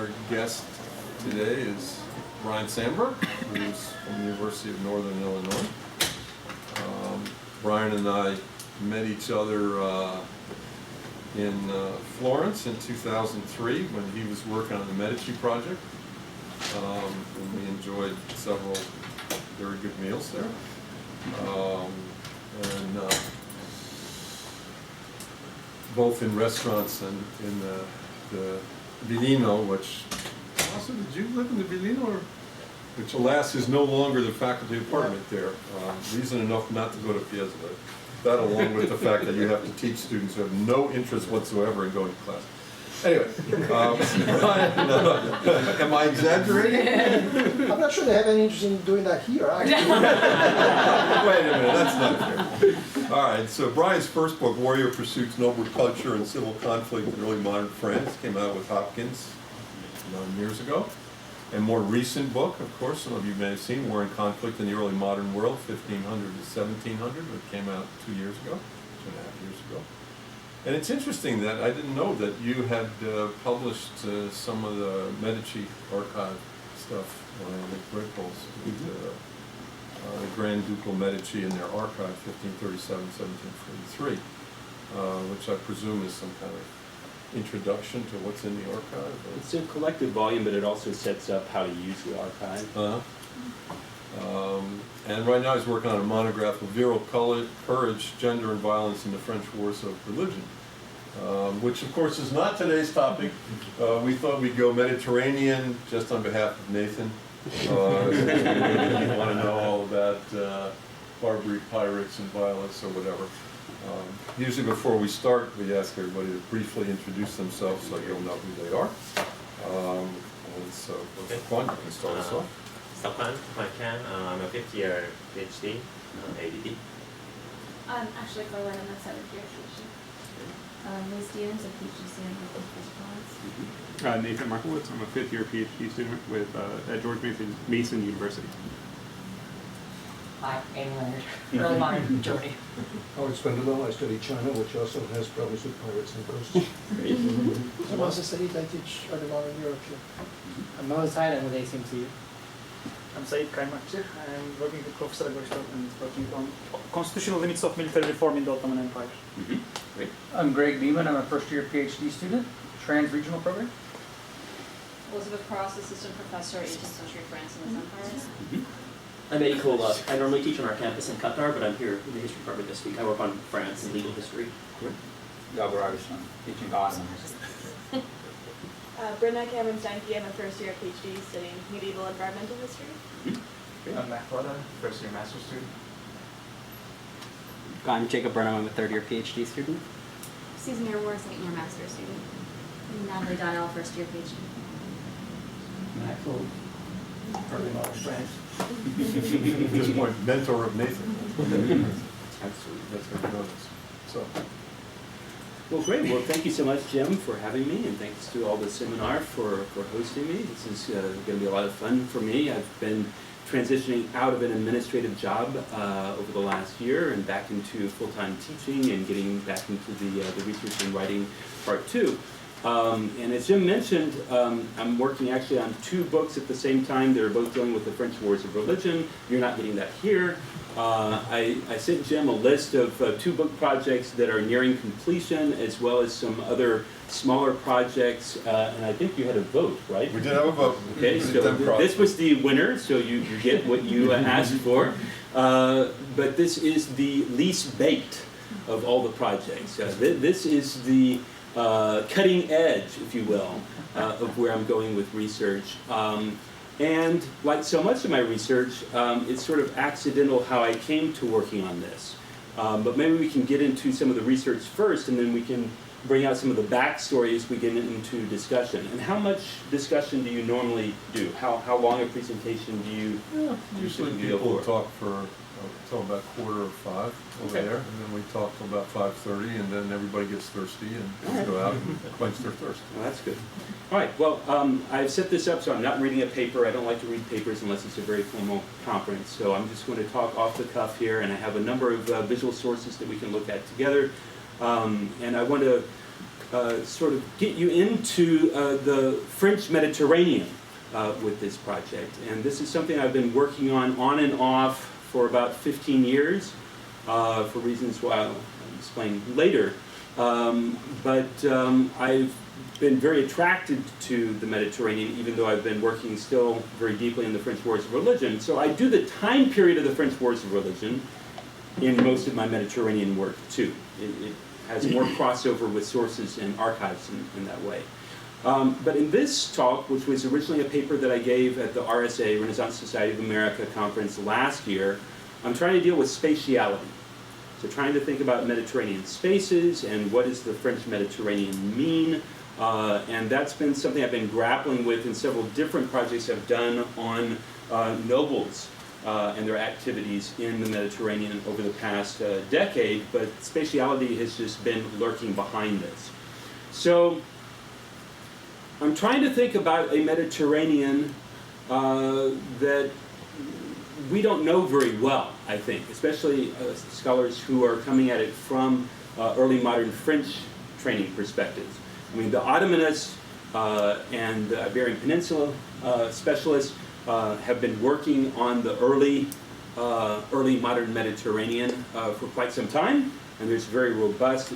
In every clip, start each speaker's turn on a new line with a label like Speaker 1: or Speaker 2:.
Speaker 1: Our guest today is Brian Sandberg, who's from the University of Northern Illinois. Brian and I met each other in Florence in 2003 when he was working on the Medici project. And we enjoyed several very good meals there. Both in restaurants and in the Villino, which, also, did you live in the Villino? Which, alas, is no longer the faculty apartment there. Reason enough not to go to Piazza. That, along with the fact that you have to teach students who have no interest whatsoever in going to class. Anyway, am I exaggerating?
Speaker 2: I'm not sure they have any interest in doing that here, actually.
Speaker 1: Wait a minute, that's not fair. All right, so Brian's first book, Warrior Pursuits, Noble Culture and Civil Conflict in Early Modern France, came out with Hopkins 9 years ago. And more recent book, of course, some of you may have seen, War and Conflict in the Early Modern World, 1500 to 1700, which came out 2 years ago, 2.5 years ago. And it's interesting that I didn't know that you had published some of the Medici archive stuff, the Gripples, the Grand Ducal Medici in their archive, 1537-1743, which I presume is some kind of introduction to what's in the archive? Or?
Speaker 3: It's a collected volume, but it also sets up how to use the archive.
Speaker 1: And right now he's working on a monograph of virile courage, gender, and violence in the French Wars of Religion, which of course is not today's topic. We thought we'd go Mediterranean just on behalf of Nathan. You want to know all about Barbary pirates and violence or whatever. Usually before we start, we ask everybody to briefly introduce themselves so you'll know who they are. And so, Juan, you can start us off.
Speaker 4: I'm a fifth-year PhD, ADD.
Speaker 5: I'm actually Portolan, I'm a seventh-year PhD. Liz Stevens, a PhD student with Florence.
Speaker 6: Nathan Markowitz, I'm a fifth-year PhD student with at George Mason University.
Speaker 7: Hi, Amy Leonard, early modern Germany.
Speaker 2: Howard Spendelon, I study China, which also has problems with pirates and ghosts.
Speaker 7: I'm also studied, I teach early modern Europe here.
Speaker 8: I'm Moses Hyde, I'm with ACMCU.
Speaker 9: I'm Said Kaymakçı. I'm working with Professor Agostal and working on constitutional limits of military reform in the Ottoman Empire.
Speaker 3: Great.
Speaker 8: I'm Greg Beeman, I'm a first-year PhD student, trans-regional program.
Speaker 5: Elizabeth Cross, assistant professor, 18th century France and its empires.
Speaker 10: I'm Eddie Kola. I normally teach on our campus in Qatar, but I'm here in the history department this week. I work on France and legal history.
Speaker 11: Gabor Augustin, teaching Ottomans.
Speaker 5: Brenda Cameron Steinke, I'm a first-year PhD studying medieval environmental history.
Speaker 9: I'm Matt Flora, first-year master's student.
Speaker 12: I'm Jacob Burnham, I'm a third-year PhD student.
Speaker 5: Susan Moore, second-year master's student. And Natalie Donnell, first-year PhD.
Speaker 7: Matt Cole, early modern France.
Speaker 1: At this point, mentor of Nathan. Absolutely, that's very nice. So.
Speaker 3: Well, great. Well, thank you so much, Jim, for having me, and thanks to all the seminar for hosting me. This is going to be a lot of fun for me. I've been transitioning out of an administrative job over the last year and back into full-time teaching and getting back into the research and writing part two. And as Jim mentioned, I'm working actually on 2 books at the same time. They're both dealing with the French Wars of Religion. You're not getting that here. I sent Jim a list of 2 book projects that are nearing completion, as well as some other smaller projects. And I think you had a vote, right?
Speaker 1: We did have a vote.
Speaker 3: Okay, so this was the winner, so you get what you asked for. But this is the least baked of all the projects. This is the cutting edge, if you will, of where I'm going with research. And like so much of my research, it's sort of accidental how I came to working on this. But maybe we can get into some of the research first, and then we can bring out some of the backstory as we get into discussion. And how much discussion do you normally do? How long a presentation do you
Speaker 1: usually people talk for till about 4:45 over there, and then we talk till about 5:30, and then everybody gets thirsty and go out and quench their thirst.
Speaker 3: Well, that's good. All right, well, I've set this up so I'm not reading a paper. I don't like to read papers unless it's a very formal conference, so I'm just going to talk off the cuff here, and I have a number of visual sources that we can look at together. And I want to sort of get you into the French Mediterranean with this project. And this is something I've been working on and off for about 15 years, for reasons why I'll explain later. I've been very attracted to the Mediterranean, even though I've been working still very deeply in the French Wars of Religion. So I do the time period of the French Wars of Religion in most of my Mediterranean work, too. It has more crossover with sources and archives in that way. But in this talk, which was originally a paper that I gave at the RSA, Renaissance Society of America conference last year, I'm trying to deal with spatiality. So trying to think about Mediterranean spaces and what does the French Mediterranean mean. And that's been something I've been grappling with in several different projects I've done on nobles and their activities in the Mediterranean over the past decade, but spatiality has just been lurking behind this. So I'm trying to think about a Mediterranean that we don't know very well, I think, especially scholars who are coming at it from early modern French training perspectives. I mean, the Ottomanists and the Iberian Peninsula specialists have been working on the early modern Mediterranean for quite some time, and there's very robust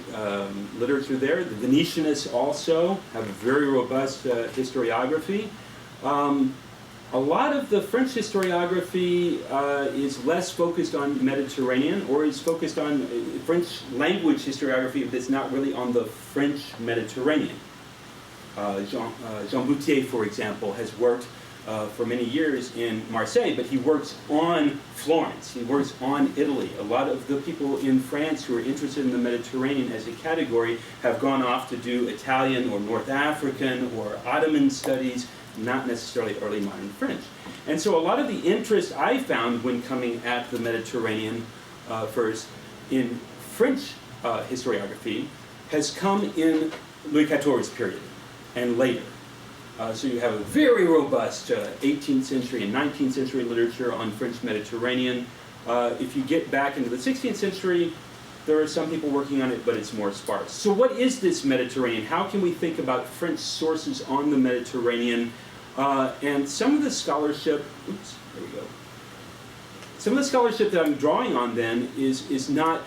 Speaker 3: literature there. The Venetianists also have a very robust historiography. A lot of the French historiography is less focused on Mediterranean, or is focused on French language historiography that's not really on the French Mediterranean. Jean Boutier, for example, has worked for many years in Marseille, but he works on Florence, he works on Italy. A lot of the people in France who are interested in the Mediterranean as a category have gone off to do Italian or North African or Ottoman studies, not necessarily early modern French. And so a lot of the interest I found when coming at the Mediterranean first in French historiography has come in Louis XIV's period and later. So you have a very robust 18th century and 19th century literature on French Mediterranean. If you get back into the 16th century, there are some people working on it, but it's more sparse. So what is this Mediterranean? How can we think about French sources on the Mediterranean? And some of the scholarship, oops, there we go. Some of the scholarship that I'm drawing on then is not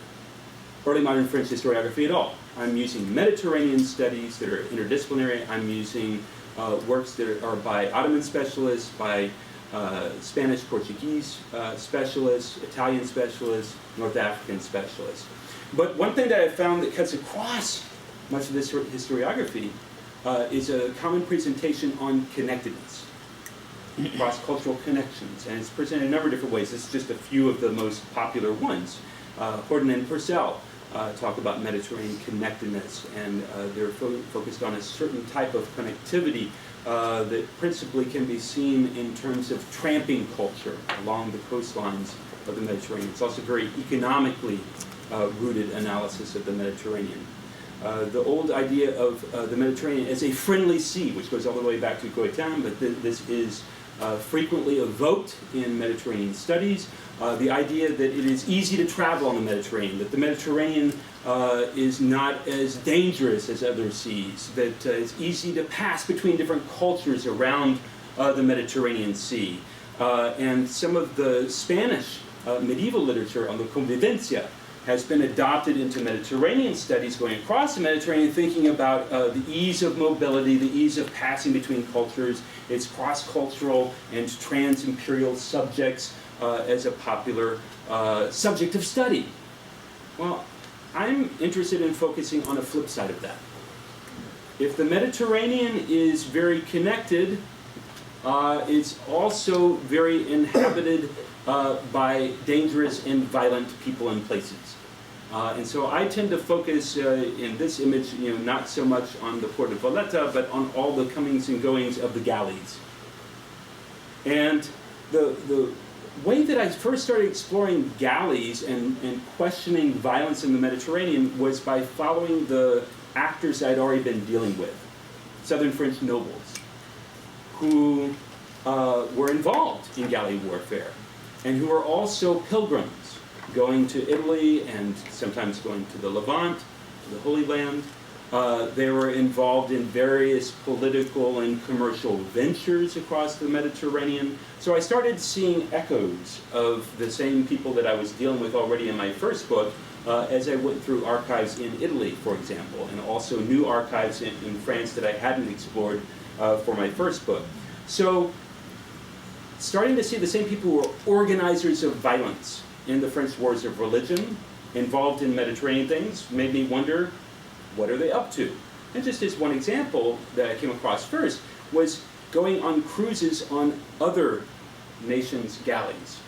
Speaker 3: early modern French historiography at all. I'm using Mediterranean studies that are interdisciplinary. I'm using works that are by Ottoman specialists, by Spanish, Portuguese specialists, Italian specialists, North African specialists. But one thing that I've found that cuts across much of this historiography is a common presentation on connectedness, cross-cultural connections, and it's presented in a number of different ways. This is just a few of the most popular ones. Horton and Purcell talk about Mediterranean connectedness, and they're focused on a certain type of connectivity that principally can be seen in terms of tramping culture along the coastlines of the Mediterranean. It's also very economically rooted analysis of the Mediterranean. The old idea of the Mediterranean as a friendly sea, which goes all the way back to Coetan, but this is frequently evoked in Mediterranean studies. The idea that it is easy to travel on the Mediterranean, that the Mediterranean is not as dangerous as other seas, that it's easy to pass between different cultures around the Mediterranean Sea. And some of the Spanish medieval literature on the convivencia has been adopted into Mediterranean studies going across the Mediterranean, thinking about the ease of mobility, the ease of passing between cultures, its cross-cultural and trans-imperial subjects as a popular subject of study. Well, I'm interested in focusing on a flip side of that. If the Mediterranean is very connected, it's also very inhabited by dangerous and violent people and places. And so I tend to focus in this image, not so much on the port of Valletta, but on all the comings and goings of the galleys. And the way that I first started exploring galleys and questioning violence in the Mediterranean was by following the actors I'd already been dealing with, southern French nobles, who were involved in galley warfare, and who were also pilgrims, going to Italy and sometimes going to the Levant, to the Holy Land, They were involved in various political and commercial ventures across the Mediterranean. So I started seeing echoes of the same people that I was dealing with already in my first book as I went through archives in Italy, for example, and also new archives in France that I hadn't explored for my first book. So starting to see the same people who were organizers of violence in the French wars of religion, involved in Mediterranean things, made me wonder, what are they up to? And just as one example that I came across first was going on cruises on other nations' galleys.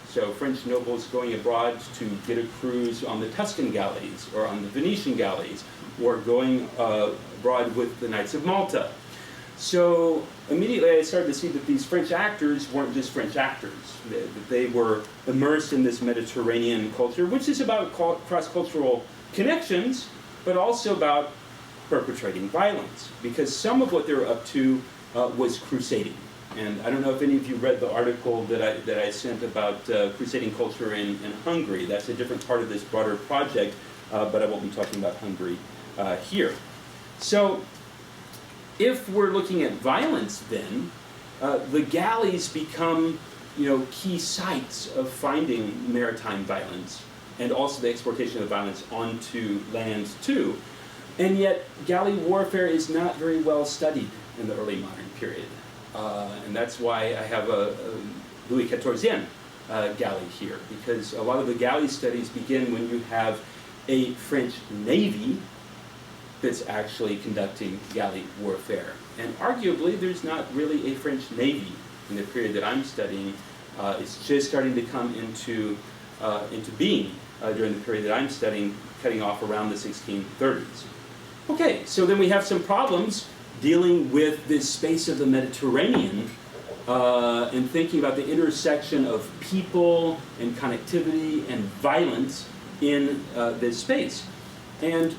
Speaker 3: So French nobles going abroad to get a cruise on the Tuscan galleys or on the Venetian galleys, or going abroad with the Knights of Malta. So immediately I started to see that these French actors weren't just French actors, that they were immersed in this Mediterranean culture, which is about cross-cultural connections, but also about perpetrating violence, because some of what they were up to was crusading. And I don't know if any of you read the article that I sent about crusading culture in Hungary. That's a different part of this broader project, but I won't be talking about Hungary here. So if we're looking at violence then, the galleys become key sites of finding maritime violence, and also the exportation of violence onto land too. And yet, galley warfare is not very well studied in the early modern period. And that's why I have a Louis XIV galley here, because a lot of the galley studies begin when you have a French Navy that's actually conducting galley warfare. And arguably, there's not really a French Navy in the period that I'm studying. It's just starting to come into being during the period that I'm studying, cutting off around the 1630s. Okay, so then we have some problems dealing with this space of the Mediterranean and thinking about the intersection of people and connectivity and violence in this space. And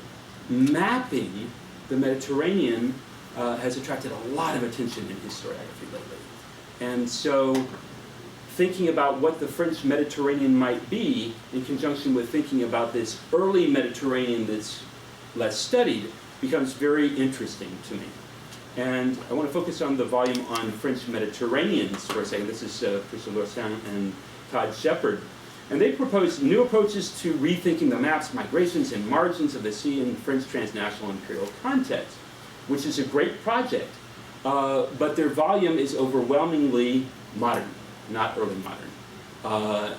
Speaker 3: mapping the Mediterranean has attracted a lot of attention in historiography lately. And so thinking about what the French Mediterranean might be in conjunction with thinking about this early Mediterranean that's less studied becomes very interesting to me. And I want to focus on the volume on French Mediterraneans for a second. This is Christian Lorsan and Todd Shepard. And they propose new approaches to rethinking the maps, migrations, and margins of the sea in French transnational imperial context, which is a great project. But their volume is overwhelmingly modern, not early modern.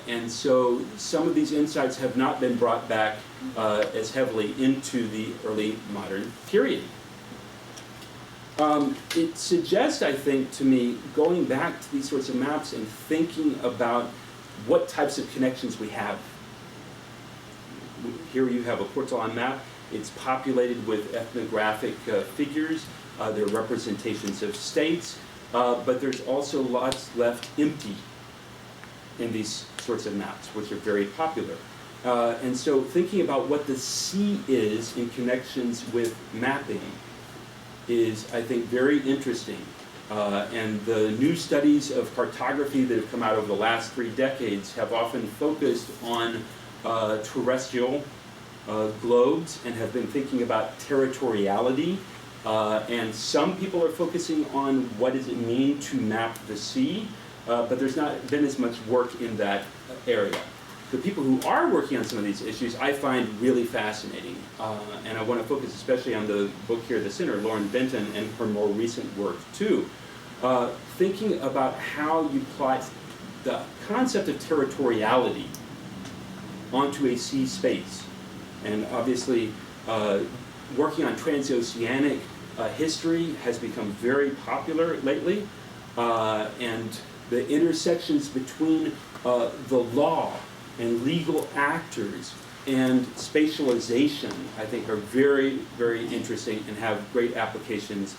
Speaker 3: And so some of these insights have not been brought back as heavily into the early modern period. It suggests, I think, to me, going back to these sorts of maps and thinking about what types of connections we have. Here you have a Portolan map. It's populated with ethnographic figures. There are representations of states, but there's also lots left empty in these sorts of maps, which are very popular. And so thinking about what the sea is in connections with mapping is, I think, very interesting. And the new studies of cartography that have come out over the last 3 decades have often focused on terrestrial globes and have been thinking about territoriality. And some people are focusing on what does it mean to map the sea, but there's not been as much work in that area. The people who are working on some of these issues I find really fascinating. And I want to focus especially on the book here at the center, Lauren Benton, and her more recent work too. Thinking about how you plot the concept of territoriality onto a sea space. And obviously, working on transoceanic history has become very popular lately. And the intersections between the law and legal actors and spatialization, I think, are very, very interesting and have great applications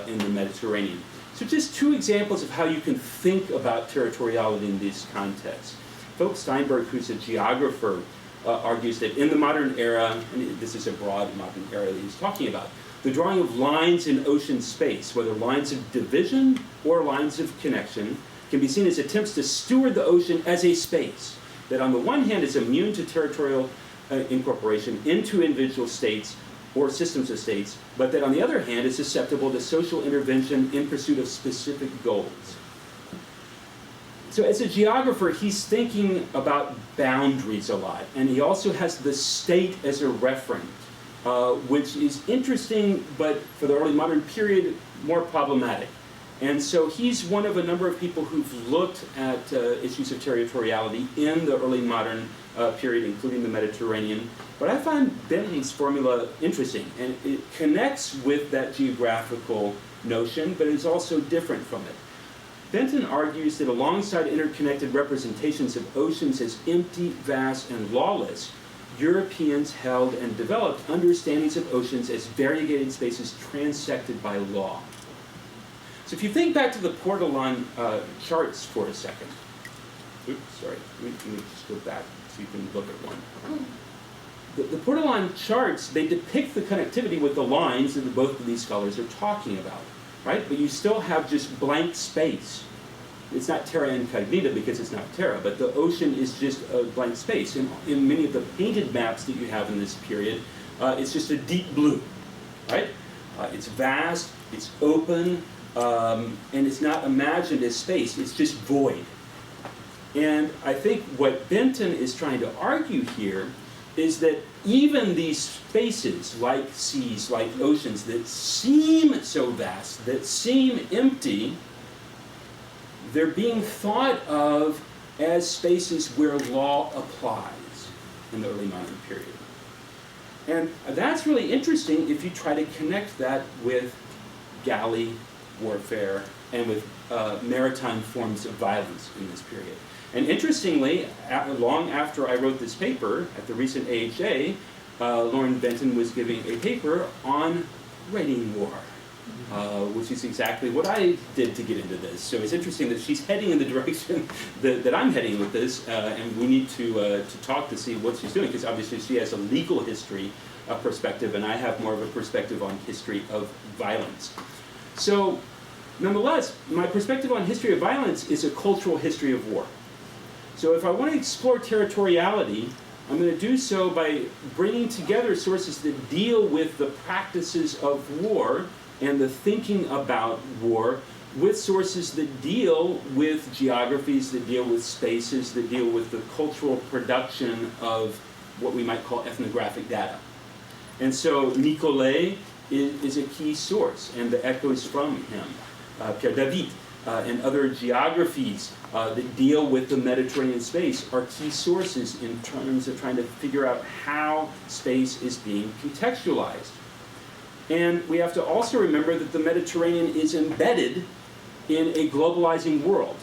Speaker 3: in the Mediterranean. So just 2 examples of how you can think about territoriality in these contexts. Philip Sandberg, who's a geographer, argues that in the modern era, and this is a broad modern era that he's talking about, the drawing of lines in ocean space, whether lines of division or lines of connection, can be seen as attempts to steward the ocean as a space that on the one hand is immune to territorial incorporation into individual states, or systems of states, but that on the other hand is susceptible to social intervention in pursuit of specific goals. So as a geographer, he's thinking about boundaries a lot, and he also has the state as a referent, which is interesting, but for the early modern period, more problematic. And so he's one of a number of people who've looked at issues of territoriality in the early modern period, including the Mediterranean. But I find Benton's formula interesting, and it connects with that geographical notion, but is also different from it. Benton argues that alongside interconnected representations of oceans as empty, vast, and lawless, Europeans held and developed understandings of oceans as variegated spaces transected by law. So if you think back to the Portolan Charts for a second. Oops, sorry, let me just go back so you can look at one. The Portolan Charts, they depict the connectivity with the lines that both of these scholars are talking about, right? But you still have just blank space. It's not terra incognita because it's not terra, but the ocean is just a blank space. And in many of the painted maps that you have in this period, it's just a deep blue, right? It's vast, it's open, and it's not imagined as space, it's just void. And I think what Benton is trying to argue here is that even these spaces, like seas, like oceans, that seem so vast, that seem empty, they're being thought of as spaces where law applies in the early modern period. And that's really interesting if you try to connect that with galley warfare and with maritime forms of violence in this period. And interestingly, long after I wrote this paper at the recent AHA, Lauren Benton was giving a paper on raiding war, which is exactly what I did to get into this. So it's interesting that she's heading in the direction that I'm heading with this, and we need to talk to see what she's doing, because obviously she has a legal history perspective, and I have more of a perspective on history of violence. So nonetheless, my perspective on history of violence is a cultural history of war. So if I want to explore territoriality, I'm going to do so by bringing together sources that deal with the practices of war and the thinking about war, with sources that deal with geographies, that deal with spaces, that deal with the cultural production of what we might call ethnographic data. And so Nicolet is a key source, and the echoes from him. Pierre David and other geographies that deal with the Mediterranean space are key sources in terms of trying to figure out how space is being contextualized. And we have to also remember that the Mediterranean is embedded in a globalizing world.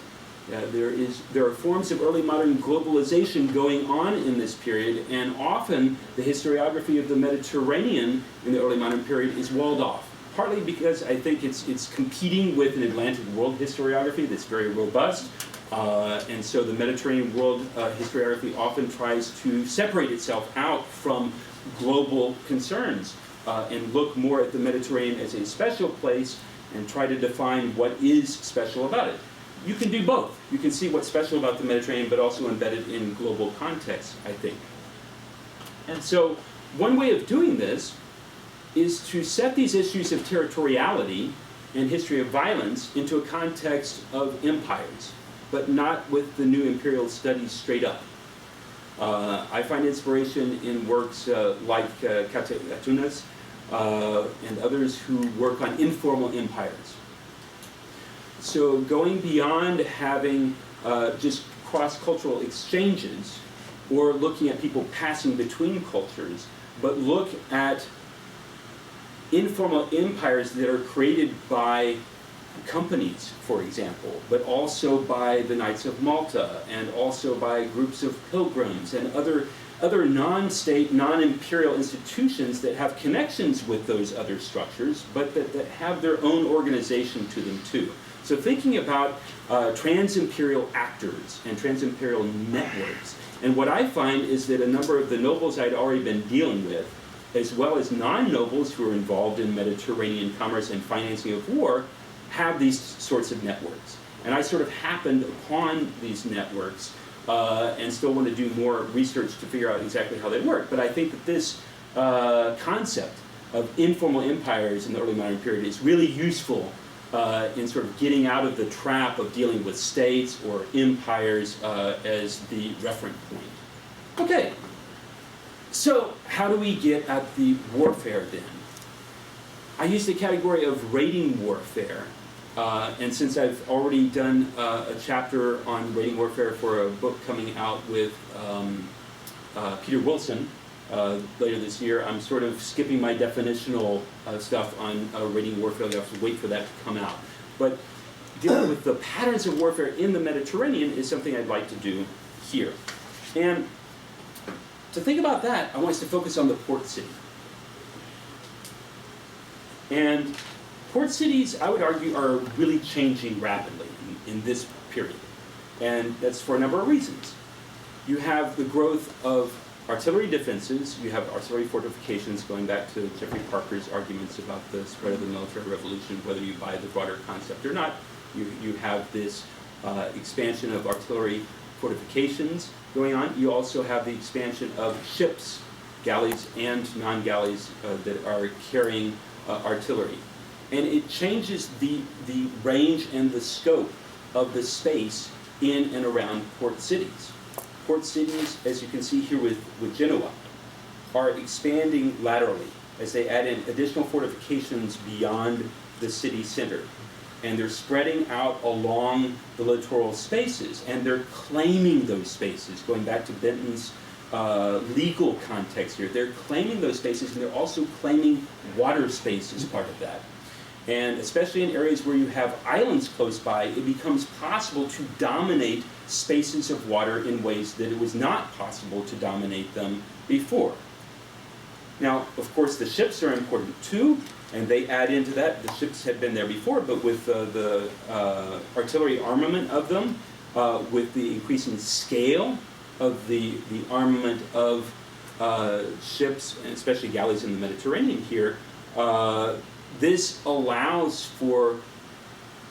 Speaker 3: There are forms of early modern globalization going on in this period, and often the historiography of the Mediterranean in the early modern period is walled off. Partly because I think it's competing with an Atlantic world historiography that's very robust, and so the Mediterranean world historiography often tries to separate itself out from global concerns and look more at the Mediterranean as a special place and try to define what is special about it. You can do both. You can see what's special about the Mediterranean, but also embedded in global context, I think. And so one way of doing this is to set these issues of territoriality and history of violence into a context of empires, but not with the new imperial studies straight up. I find inspiration in works like Kate and others who work on informal empires. So going beyond having just cross-cultural exchanges or looking at people passing between cultures, but look at informal empires that are created by companies, for example, but also by the Knights of Malta, and also by groups of pilgrims and other non-state, non-imperial institutions that have connections with those other structures, but that have their own organization to them too. So thinking about trans-imperial actors and trans-imperial networks. And what I find is that a number of the nobles I'd already been dealing with, as well as non-nobles who are involved in Mediterranean commerce and financing of war, have these sorts of networks. And I sort of happened upon these networks and still want to do more research to figure out exactly how they work. But I think that this concept of informal empires in the early modern period is really useful in sort of getting out of the trap of dealing with states or empires as the referent point. Okay, so how do we get at the warfare then? I used the category of raiding warfare, and since I've already done a chapter on raiding warfare for a book coming out with Peter Wilson later this year, I'm sort of skipping my definitional stuff on raiding warfare. You have to wait for that to come out. But dealing with the patterns of warfare in the Mediterranean is something I'd like to do here. And to think about that, I want us to focus on the port city. And port cities, I would argue, are really changing rapidly in this period. And that's for a number of reasons. You have the growth of artillery defenses, you have artillery fortifications, going back to Jeffrey Parker's arguments about the spread of the military revolution, whether you buy the broader concept or not. You have this expansion of artillery fortifications going on. You also have the expansion of ships, galleys and non-galleys that are carrying artillery. And it changes the range and the scope of the space in and around port cities. Port cities, as you can see here with Genoa, are expanding laterally as they add in additional fortifications beyond the city center. And they're spreading out along the littoral spaces, and they're claiming those spaces, going back to Benton's legal context here. They're claiming those spaces, and they're also claiming water space as part of that. And especially in areas where you have islands close by, it becomes possible to dominate spaces of water in ways that it was not possible to dominate them before. Now, of course, the ships are important too, and they add into that. The ships had been there before, but with the artillery armament of them, with the increasing scale of the armament of ships, and especially galleys in the Mediterranean here, this allows for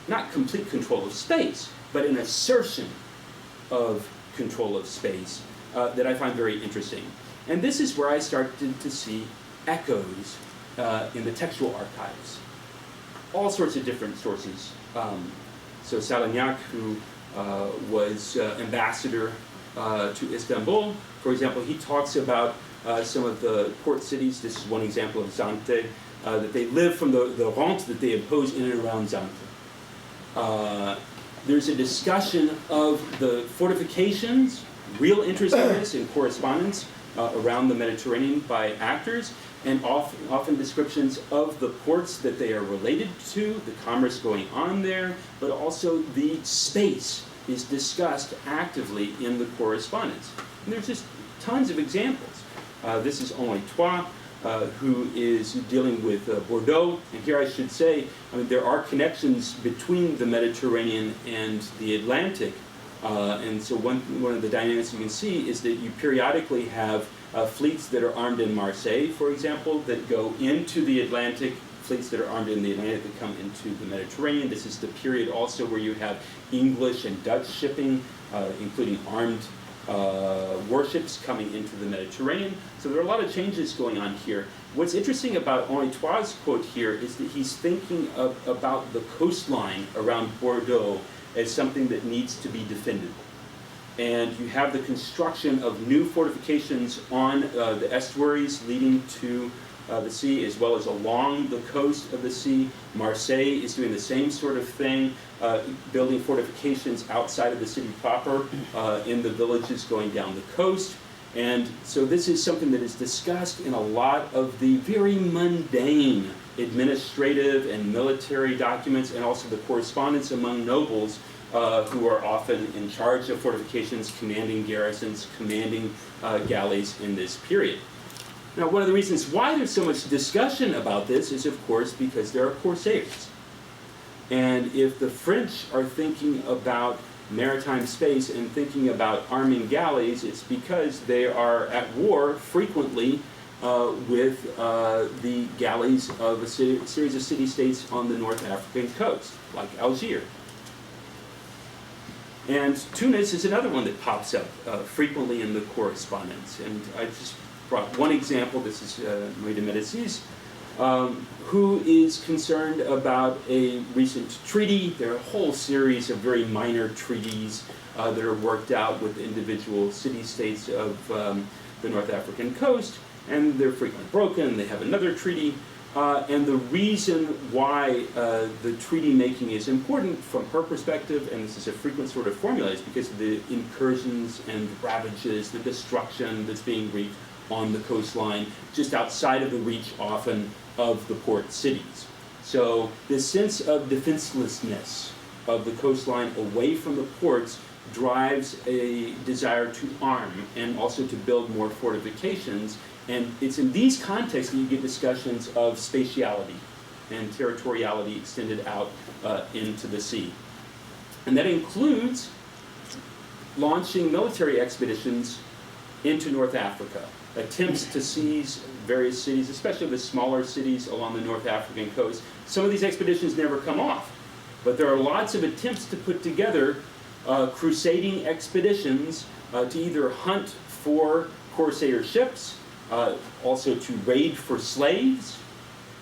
Speaker 3: not complete control of space, but an assertion of control of space that I find very interesting. And this is where I started to see echoes in the textual archives. All sorts of different sources. So Salagnac, who was ambassador to Istanbul, for example, he talks about some of the port cities. This is one example of Zante, that they live from the rente that they impose in and around Zante. There's a discussion of the fortifications, real interest in this in correspondence around the Mediterranean by actors, and often descriptions of the ports that they are related to, the commerce going on there, but also the space is discussed actively in the correspondence. And there's just tons of examples. This is Henri Trois, who is dealing with Bordeaux. And here I should say, I mean, there are connections between the Mediterranean and the Atlantic. And so one of the dynamics you can see is that you periodically have fleets that are armed in Marseille, for example, that go into the Atlantic, fleets that are armed in the Atlantic that come into the Mediterranean. This is the period also where you have English and Dutch shipping, including armed warships coming into the Mediterranean. So there are a lot of changes going on here. What's interesting about Henri Trois' quote here is that he's thinking about the coastline around Bordeaux as something that needs to be defended. And you have the construction of new fortifications on the estuaries leading to the sea, as well as along the coast of the sea. Marseille is doing the same sort of thing, building fortifications outside of the city proper, in the villages going down the coast. And so this is something that is discussed in a lot of the very mundane administrative and military documents, and also the correspondence among nobles who are often in charge of fortifications, commanding garrisons, commanding galleys in this period. Now, one of the reasons why there's so much discussion about this is, of course, because there are corsairs. And if the French are thinking about maritime space and thinking about arming galleys, it's because they are at war frequently with the galleys of a series of city-states on the North African coast, like Algiers. And Tunis is another one that pops up frequently in the correspondence. And I just brought one example. This is Marie de Medicis, who is concerned about a recent treaty. There are a whole series of very minor treaties that are worked out with individual city-states of the North African coast, and they're frequently broken. They have another treaty. And the reason why the treaty making is important from her perspective, and this is a frequent sort of formula, is because of the incursions and ravages, the destruction that's being wreaked on the coastline, just outside of the reach often of the port cities. So this sense of defenselessness of the coastline away from the ports drives a desire to arm and also to build more fortifications. And it's in these contexts that you get discussions of spatiality and territoriality extended out into the sea. And that includes launching military expeditions into North Africa, attempts to seize various cities, especially the smaller cities along the North African coast. Some of these expeditions never come off, but there are lots of attempts to put together crusading expeditions to either hunt for Corsair ships, also to raid for slaves,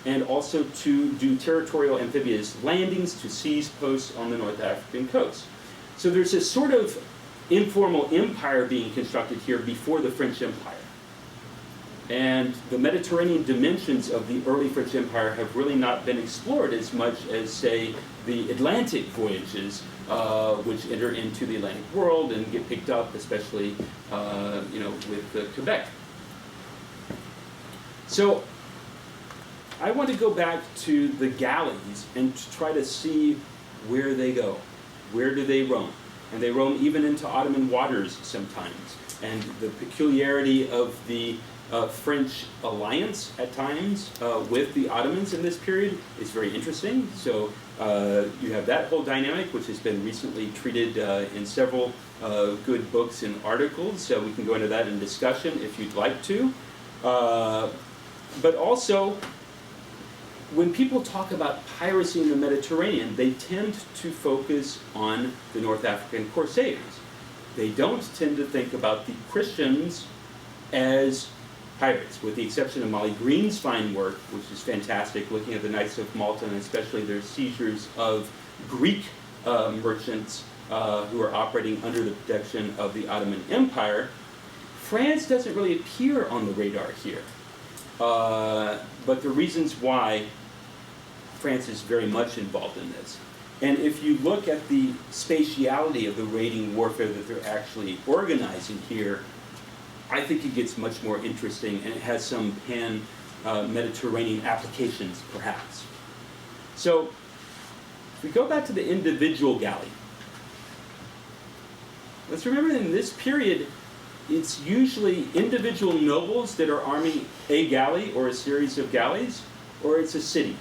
Speaker 3: and also to do territorial amphibious landings to seize posts on the North African coast. So there's this sort of informal empire being constructed here before the French Empire. And the Mediterranean dimensions of the early French Empire have really not been explored as much as, say, the Atlantic voyages, which enter into the Atlantic world and get picked up, especially with Quebec. So I want to go back to the galleys and to try to see where they go. Where do they roam? And they roam even into Ottoman waters sometimes. And the peculiarity of the French alliance at times with the Ottomans in this period is very interesting. So you have that whole dynamic, which has been recently treated in several good books and articles. So we can go into that in discussion if you'd like to. But also, when people talk about piracy in the Mediterranean, they tend to focus on the North African Corsairs. They don't tend to think about the Christians as pirates, with the exception of Molly Green's fine work, which is fantastic, looking at the Knights of Malta and especially their seizures of Greek merchants who are operating under the protection of the Ottoman Empire. France doesn't really appear on the radar here. But the reasons why France is very much involved in this. And if you look at the spatiality of the raiding warfare that they're actually organizing here, I think it gets much more interesting, and it has some pan-Mediterranean applications, perhaps. So, if we go back to the individual galley, let's remember in this period, it's usually individual nobles that are arming a galley or a series of galleys, or it's a city.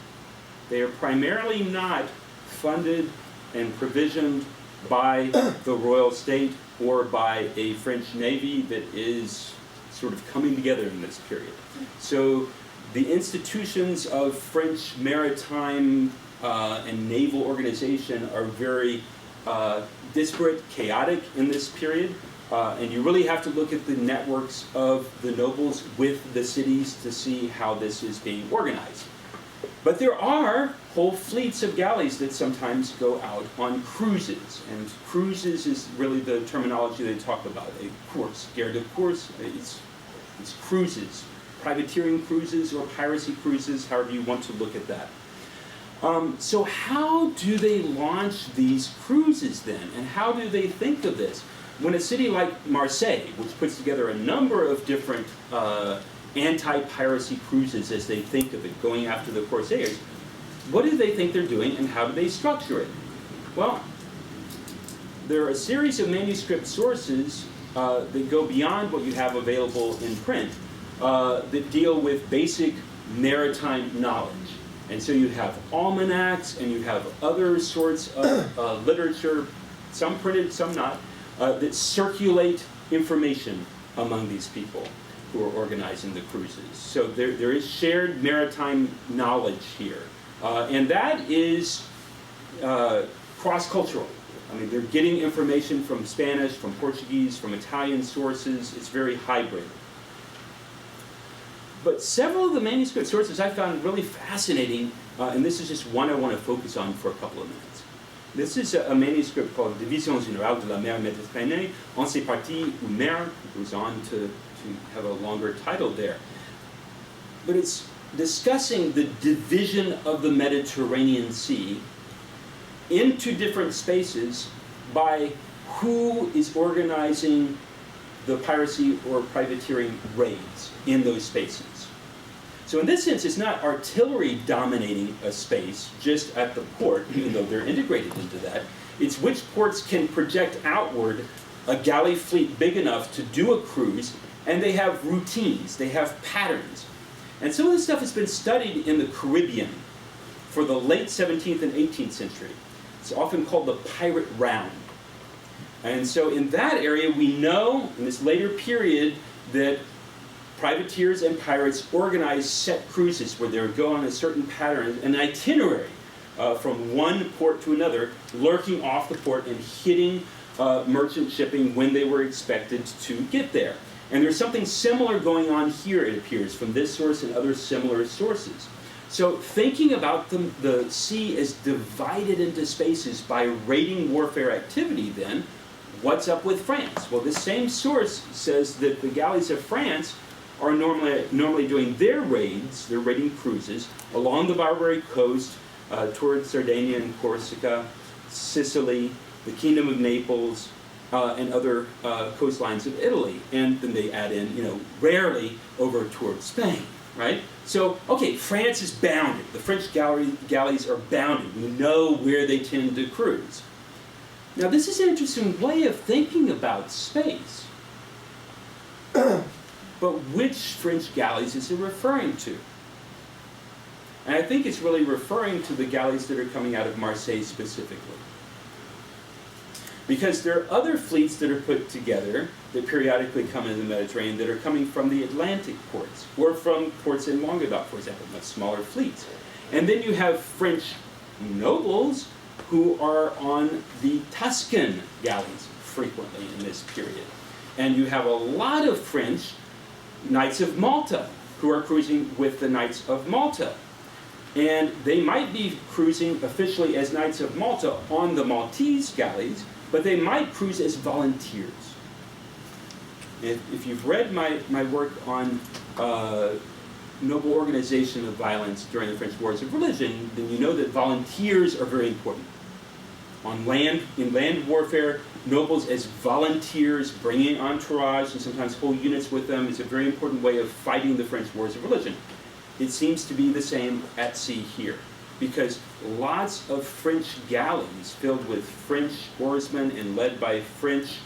Speaker 3: They are primarily not funded and provisioned by the royal state or by a French navy that is sort of coming together in this period. So the institutions of French maritime and naval organization are very disparate, chaotic in this period. And you really have to look at the networks of the nobles with the cities to see how this is being organized. But there are whole fleets of galleys that sometimes go out on cruises. And cruises is really the terminology they talk about. A course, guerre de course, it's cruises. Privateering cruises or piracy cruises, however you want to look at that. So how do they launch these cruises then? And how do they think of this? When a city like Marseille, which puts together a number of different anti-piracy cruises as they think of it, going after the Corsairs, what do they think they're doing and how do they structure it? Well, there are a series of manuscript sources that go beyond what you have available in print that deal with basic maritime knowledge. And so you have almanacs and you have other sorts of literature, some printed, some not, that circulate information among these people who are organizing the cruises. So there is shared maritime knowledge here. And that is cross-cultural. I mean, they're getting information from Spanish, from Portuguese, from Italian sources. It's very hybrid. But several of the manuscript sources I found really fascinating, and this is just one I want to focus on for a couple of minutes. This is a manuscript called Division Générale de la Mer Méditerranée, en ses parties ou mer. It goes on to have a longer title there. But it's discussing the division of the Mediterranean Sea into different spaces by who is organizing the piracy or privateering raids in those spaces. So in this sense, it's not artillery dominating a space just at the port, even though they're integrated into that. It's which ports can project outward a galley fleet big enough to do a cruise, and they have routines, they have patterns. And some of this stuff has been studied in the Caribbean for the late 17th and 18th century. It's often called the pirate round. And so in that area, we know in this later period that privateers and pirates organized set cruises where they would go on a certain pattern, an itinerary from one port to another, lurking off the port and hitting merchant shipping when they were expected to get there. And there's something similar going on here, it appears, from this source and other similar sources. So thinking about the sea as divided into spaces by raiding warfare activity then, what's up with France? Well, this same source says that the galleys of France are normally doing their raids, their raiding cruises, along the Barbary coast, towards Sardinia and Corsica, Sicily, the Kingdom of Naples, and other coastlines of Italy. And then they add in, rarely over towards Spain, right? So, okay, France is bounded. The French galleys are bounded. We know where they tend to cruise. Now, this is an interesting way of thinking about space. But which French galleys is it referring to? And I think it's really referring to the galleys that are coming out of Marseille specifically. Because there are other fleets that are put together that periodically come into the Mediterranean that are coming from the Atlantic ports, or from ports in Languedoc, for example, much smaller fleets. And then you have French nobles who are on the Tuscan galleys frequently in this period. And you have a lot of French Knights of Malta who are cruising with the Knights of Malta. And they might be cruising officially as Knights of Malta on the Maltese galleys, but they might cruise as volunteers. If you've read my work on noble organization of violence during the French Wars of Religion, then you know that volunteers are very important. On land, in land warfare, nobles as volunteers, bringing entourage and sometimes whole units with them, is a very important way of fighting the French Wars of Religion. It seems to be the same at sea here, because lots of French galleys filled with French oarsmen and led by French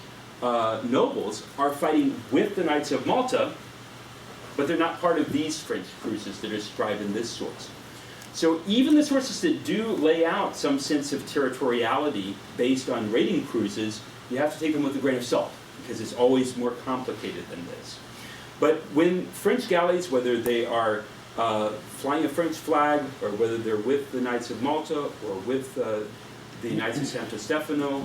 Speaker 3: nobles are fighting with the Knights of Malta, but they're not part of these French cruises that are described in this source. So even the sources that do lay out some sense of territoriality based on raiding cruises, you have to take them with a grain of salt, because it's always more complicated than this. But when French galleys, whether they are flying a French flag, or whether they're with the Knights of Malta, or with the Knights of Santo Stefano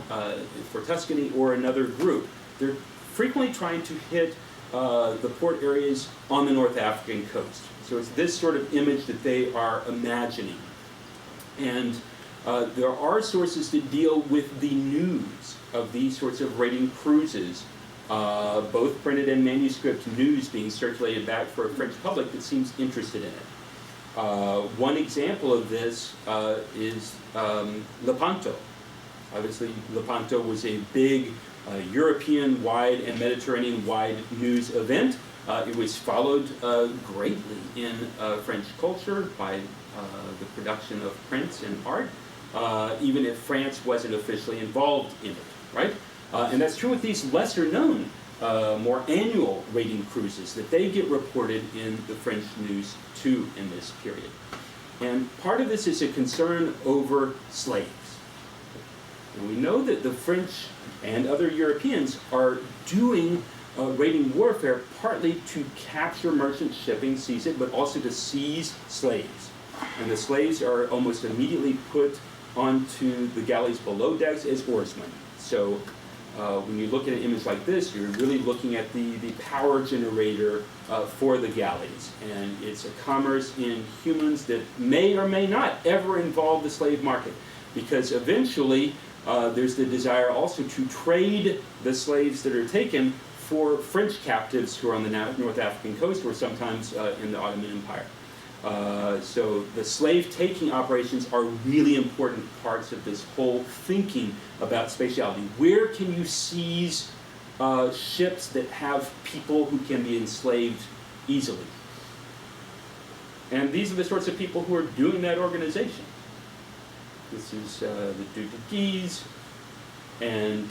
Speaker 3: for Tuscany, or another group, they're frequently trying to hit the port areas on the North African coast. So it's this sort of image that they are imagining. And there are sources that deal with the news of these sorts of raiding cruises, both printed and manuscript news being circulated back for a French public that seems interested in it. One example of this is Lepanto. Obviously, Lepanto was a big European-wide and Mediterranean-wide news event. It was followed greatly in French culture by the production of prints and art, even if France wasn't officially involved in it, right? And that's true with these lesser-known, more annual raiding cruises, that they get reported in the French news too in this period. And part of this is a concern over slaves. And we know that the French and other Europeans are doing raiding warfare partly to capture merchant shipping, seize it, but also to seize slaves. And the slaves are almost immediately put onto the galleys below decks as oarsmen. So When you look at an image like this, you're really looking at the power generator for the galleys. And it's a commerce in humans that may or may not ever involve the slave market. Because eventually, there's the desire also to trade the slaves that are taken for French captives who are on the North African coast or sometimes in the Ottoman Empire. So the slave-taking operations are really important parts of this whole thinking about spatiality. Where can you seize ships that have people who can be enslaved easily? And these are the sorts of people who are doing that organization. This is the Duke of Guise, and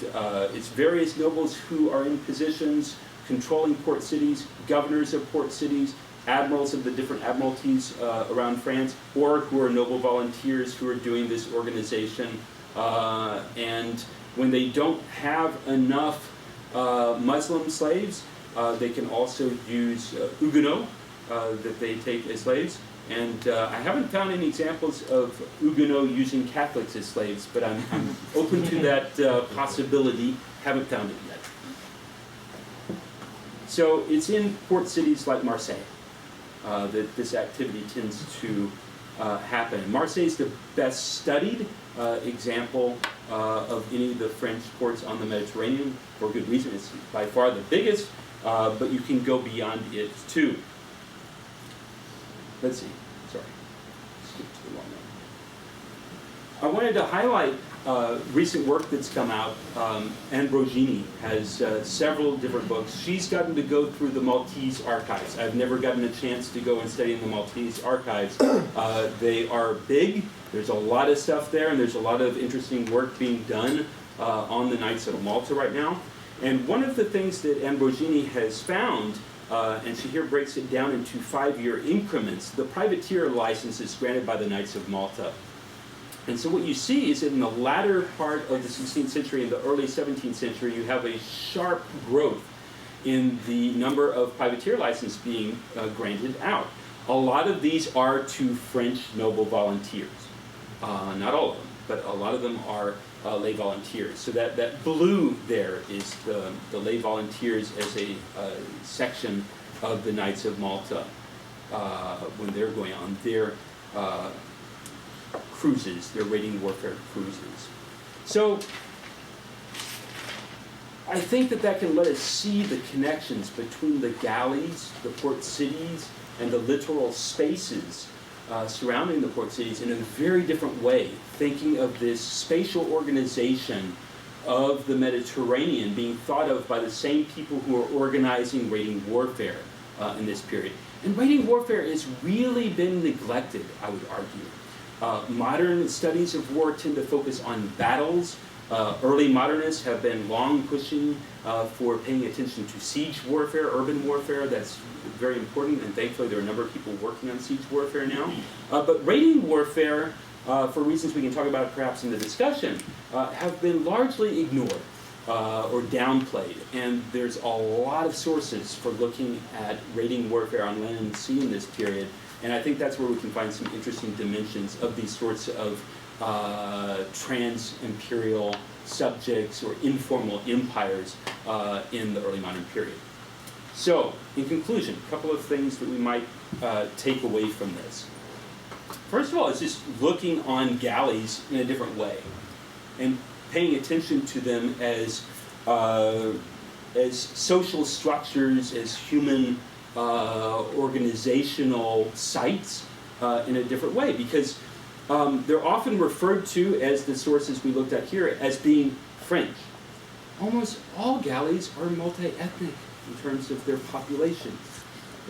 Speaker 3: it's various nobles who are in positions controlling port cities, governors of port cities, admirals of the different admiralties around France, or who are noble volunteers who are doing this organization. And when they don't have enough Muslim slaves, they can also use Huguenots that they take as slaves. And I haven't found any examples of Huguenots using Catholics as slaves, but I'm open to that possibility. Haven't found it yet. So it's in port cities like Marseille that this activity tends to happen. Marseille is the best studied example of any of the French ports on the Mediterranean, for good reason. It's by far the biggest, but you can go beyond it too. Let's see, sorry, skip to the wrong one. I wanted to highlight recent work that's come out. Ambrosini has several different books. She's gotten to go through the Maltese archives. I've never gotten a chance to go and study in the Maltese archives. They are big. There's a lot of stuff there, and there's a lot of interesting work being done on the Knights of Malta right now. And one of the things that Ambrosini has found, and she here breaks it down into 5-year increments, the privateer license is granted by the Knights of Malta. And so what you see is that in the latter part of the 16th century and the early 17th century, you have a sharp growth in the number of privateer licenses being granted out. A lot of these are to French noble volunteers. Not all of them, but a lot of them are lay volunteers. So that blue there is the lay volunteers as a section of the Knights of Malta when they're going on their cruises, their raiding warfare cruises. So I think that can let us see the connections between the galleys, the port cities, and the littoral spaces surrounding the port cities in a very different way, thinking of this spatial organization of the Mediterranean being thought of by the same people who are organizing raiding warfare in this period. And raiding warfare has really been neglected, I would argue. Modern studies of war tend to focus on battles. Early modernists have been long pushing for paying attention to siege warfare, urban warfare. That's very important, and thankfully there are a number of people working on siege warfare now. But raiding warfare, for reasons we can talk about perhaps in the discussion, have been largely ignored or downplayed. And there's a lot of sources for looking at raiding warfare on land and sea in this period. And I think that's where we can find some interesting dimensions of these sorts of trans-imperial subjects or informal empires in the early modern period. So, in conclusion, a couple of things that we might take away from this. First of all, it's just looking on galleys in a different way and paying attention to them as social structures, as human organizational sites in a different way, because they're often referred to, as the sources we looked at here, as being French. Almost all galleys are multi-ethnic in terms of their population.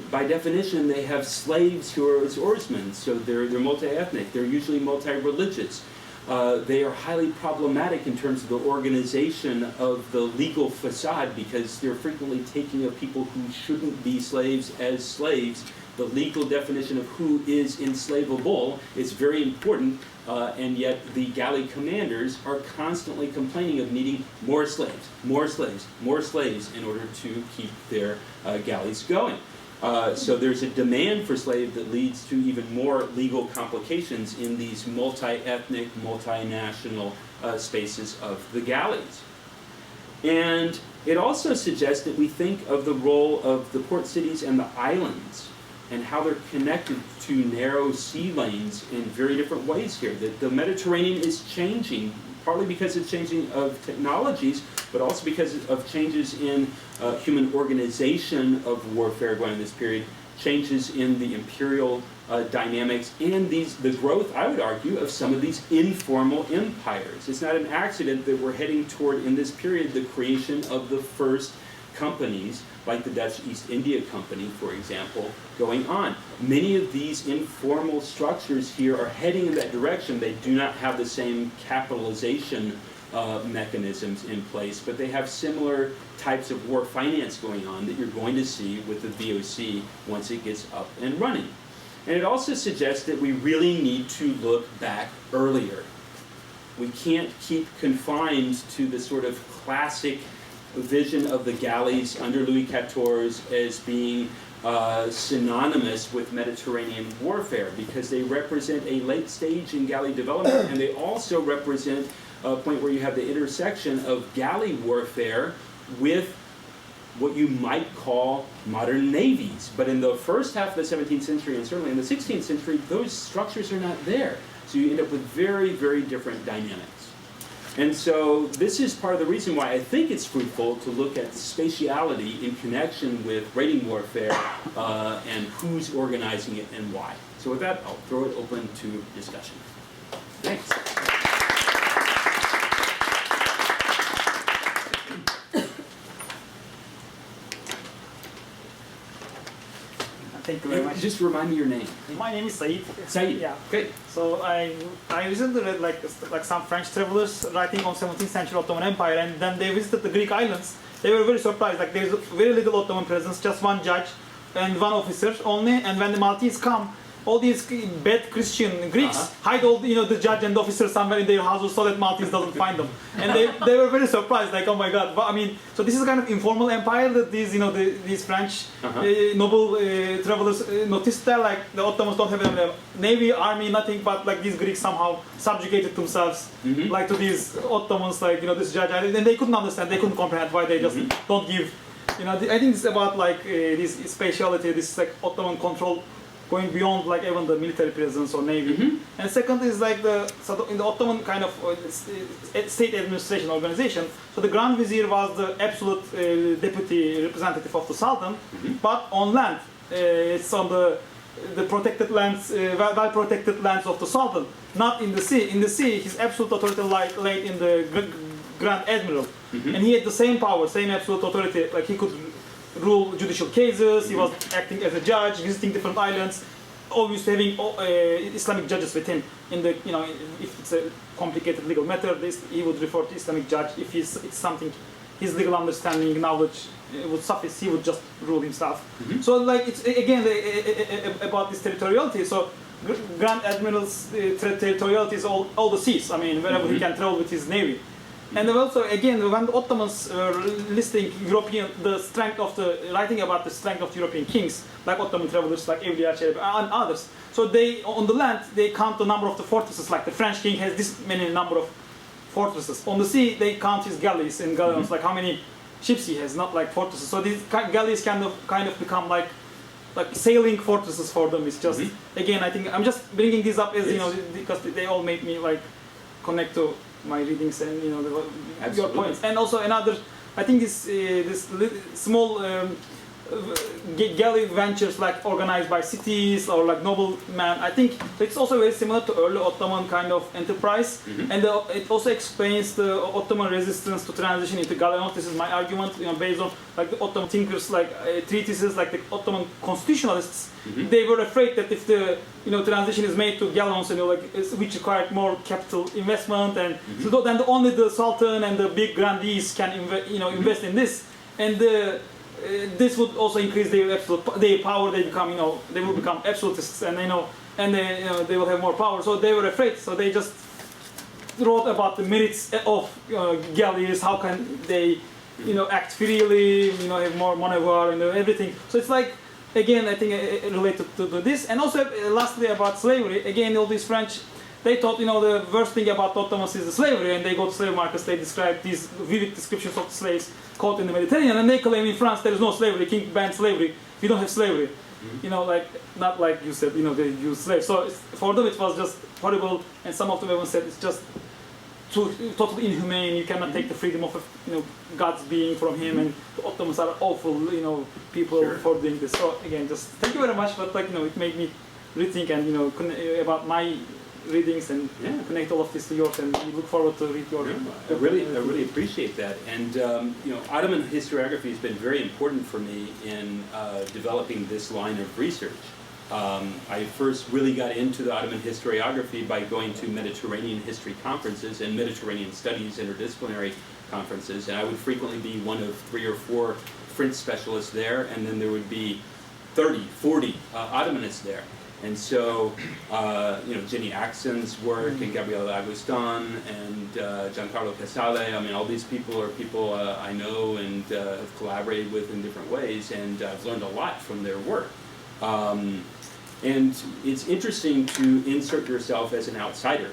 Speaker 3: By definition, they have slaves who are as oarsmen, so they're multi-ethnic. They're usually multi-religious. They are highly problematic in terms of the organization of the legal facade, because they're frequently taking of people who shouldn't be slaves as slaves. The legal definition of who is enslavable is very important, and yet the galley commanders are constantly complaining of needing more slaves, more slaves, more slaves in order to keep their galleys going. So there's a demand for slaves that leads to even more legal complications in these multi-ethnic, multinational spaces of the galleys. And it also suggests that we think of the role of the port cities and the islands and how they're connected to narrow sea lanes in very different ways here. That the Mediterranean is changing, partly because it's changing of technologies, but also because of changes in human organization of warfare during this period, changes in the imperial dynamics, and the growth, I would argue, of some of these informal empires. It's not an accident that we're heading toward, in this period, the creation of the first companies, like the Dutch East India Company, for example, going on. Many of these informal structures here are heading in that direction. They do not have the same capitalization mechanisms in place, but they have similar types of war finance going on that you're going to see with the VOC once it gets up and running. And it also suggests that we really need to look back earlier. We can't keep confined to the sort of classic vision of the galleys under Louis XIV as being synonymous with Mediterranean warfare, because they represent a late stage in galley development, and they also represent a point where you have the intersection of galley warfare with what you might call modern navies. But in the first half of the 17th century, and certainly in the 16th century, those structures are not there. So you end up with very, very different dynamics. And so this is part of the reason why I think it's fruitful to look at spatiality in connection with raiding warfare and who's organizing it and why. So with that, I'll throw it open to discussion. Thanks.
Speaker 9: Thank you very much.
Speaker 3: Just remind me your name.
Speaker 9: My name is Said.
Speaker 3: Said.
Speaker 9: Yeah.
Speaker 3: Okay.
Speaker 9: So I recently read like some French travelers writing on 17th century Ottoman Empire, and then they visited the Greek islands. They were very surprised. Like there's very little Ottoman presence, just one judge and one officer only. And when the Maltese come, all these bad Christian Greeks hide all the judge and the officer somewhere in their houses so that Maltese doesn't find them. And they were very surprised, like, oh my God. But I mean, so this is kind of informal empire that these these French noble travelers noticed that, like, the Ottomans don't have a navy, army, nothing, but like these Greeks somehow subjugated themselves like to these Ottomans, like this judge, and they couldn't understand, they couldn't comprehend why they just don't give. I think it's about like this spatiality, this like Ottoman control, going beyond like even the military presence or navy. And second is like in the Ottoman kind of state administration organization, so the Grand Vizier was the absolute deputy representative of the Sultan, but on land, it's on the protected lands, well protected lands of the Sultan, not in the sea. In the sea, his absolute authority lay in the Grand Admiral, and he had the same power, same absolute authority, like he could rule judicial cases, he was acting as a judge, visiting different islands, obviously having Islamic judges with him. In the, if it's a complicated legal matter, he would refer to Islamic judge. If it's something, his legal understanding, knowledge would suffice, he would just rule himself. So like it's again about this territoriality. So Grand Admiral's territoriality is all the seas. I mean, wherever he can travel with his navy. And also, again, when the Ottomans were listing writing about the strength of the European kings, like Ottoman travelers, like Evliya Çelebi and others. So they, on the land, they count the number of the fortresses, like the French king has this many number of fortresses. On the sea, they count his galleys and galleons, like how many ships he has, not like fortresses. So these galleys kind of become like sailing fortresses for them. It's just, again, I think I'm just bringing this up as, because they all made me like connect to my readings and your points. And also another, I think this small galley ventures like organized by cities or like noblemen, I think so it's also very similar to early Ottoman kind of enterprise, and it also explains the Ottoman resistance to transition into galleons. This is my argument, based on like the Ottoman thinkers, like treatises, like the Ottoman constitutionalists. They were afraid that if the transition is made to galleons, which required more capital investment, and so then only the Sultan and the big grandees can invest in this, and this would also increase their power. They become, they will become absolutists, and they will have more power. So they were afraid. So they just wrote about the merits of galleys. How can they, act freely? Have more maneuver and everything. So it's like, again, I think related to this. And also, lastly, about slavery. Again, all these French, they thought, the worst thing about the Ottomans is the slavery, and they go to slave markets, they describe these vivid descriptions of the slaves caught in the Mediterranean, and they claim in France there is no slavery, king banned slavery, we don't have slavery. Not like you said, they use slaves. So for them it was just horrible, and some of them even said it's just totally inhumane. You cannot take the freedom of God's being from him, and the Ottomans are awful, people for doing this. So again, just thank you very much. But it made me rethink and about my readings and connect all of this to yours. And we look forward to read your.
Speaker 3: I really appreciate that. And Ottoman historiography has been very important for me in developing this line of research. I first really got into the Ottoman historiography by going to Mediterranean history conferences and Mediterranean studies interdisciplinary conferences, and I would frequently be one of 3 or 4 French specialists there, and then there would be 30, 40 Ottomanists there. And so, Jenny Axon's work and Gabriele Agustin and Giancarlo Casale, all these people are people I know and have collaborated with in different ways, and I've learned a lot from their work. And it's interesting to insert yourself as an outsider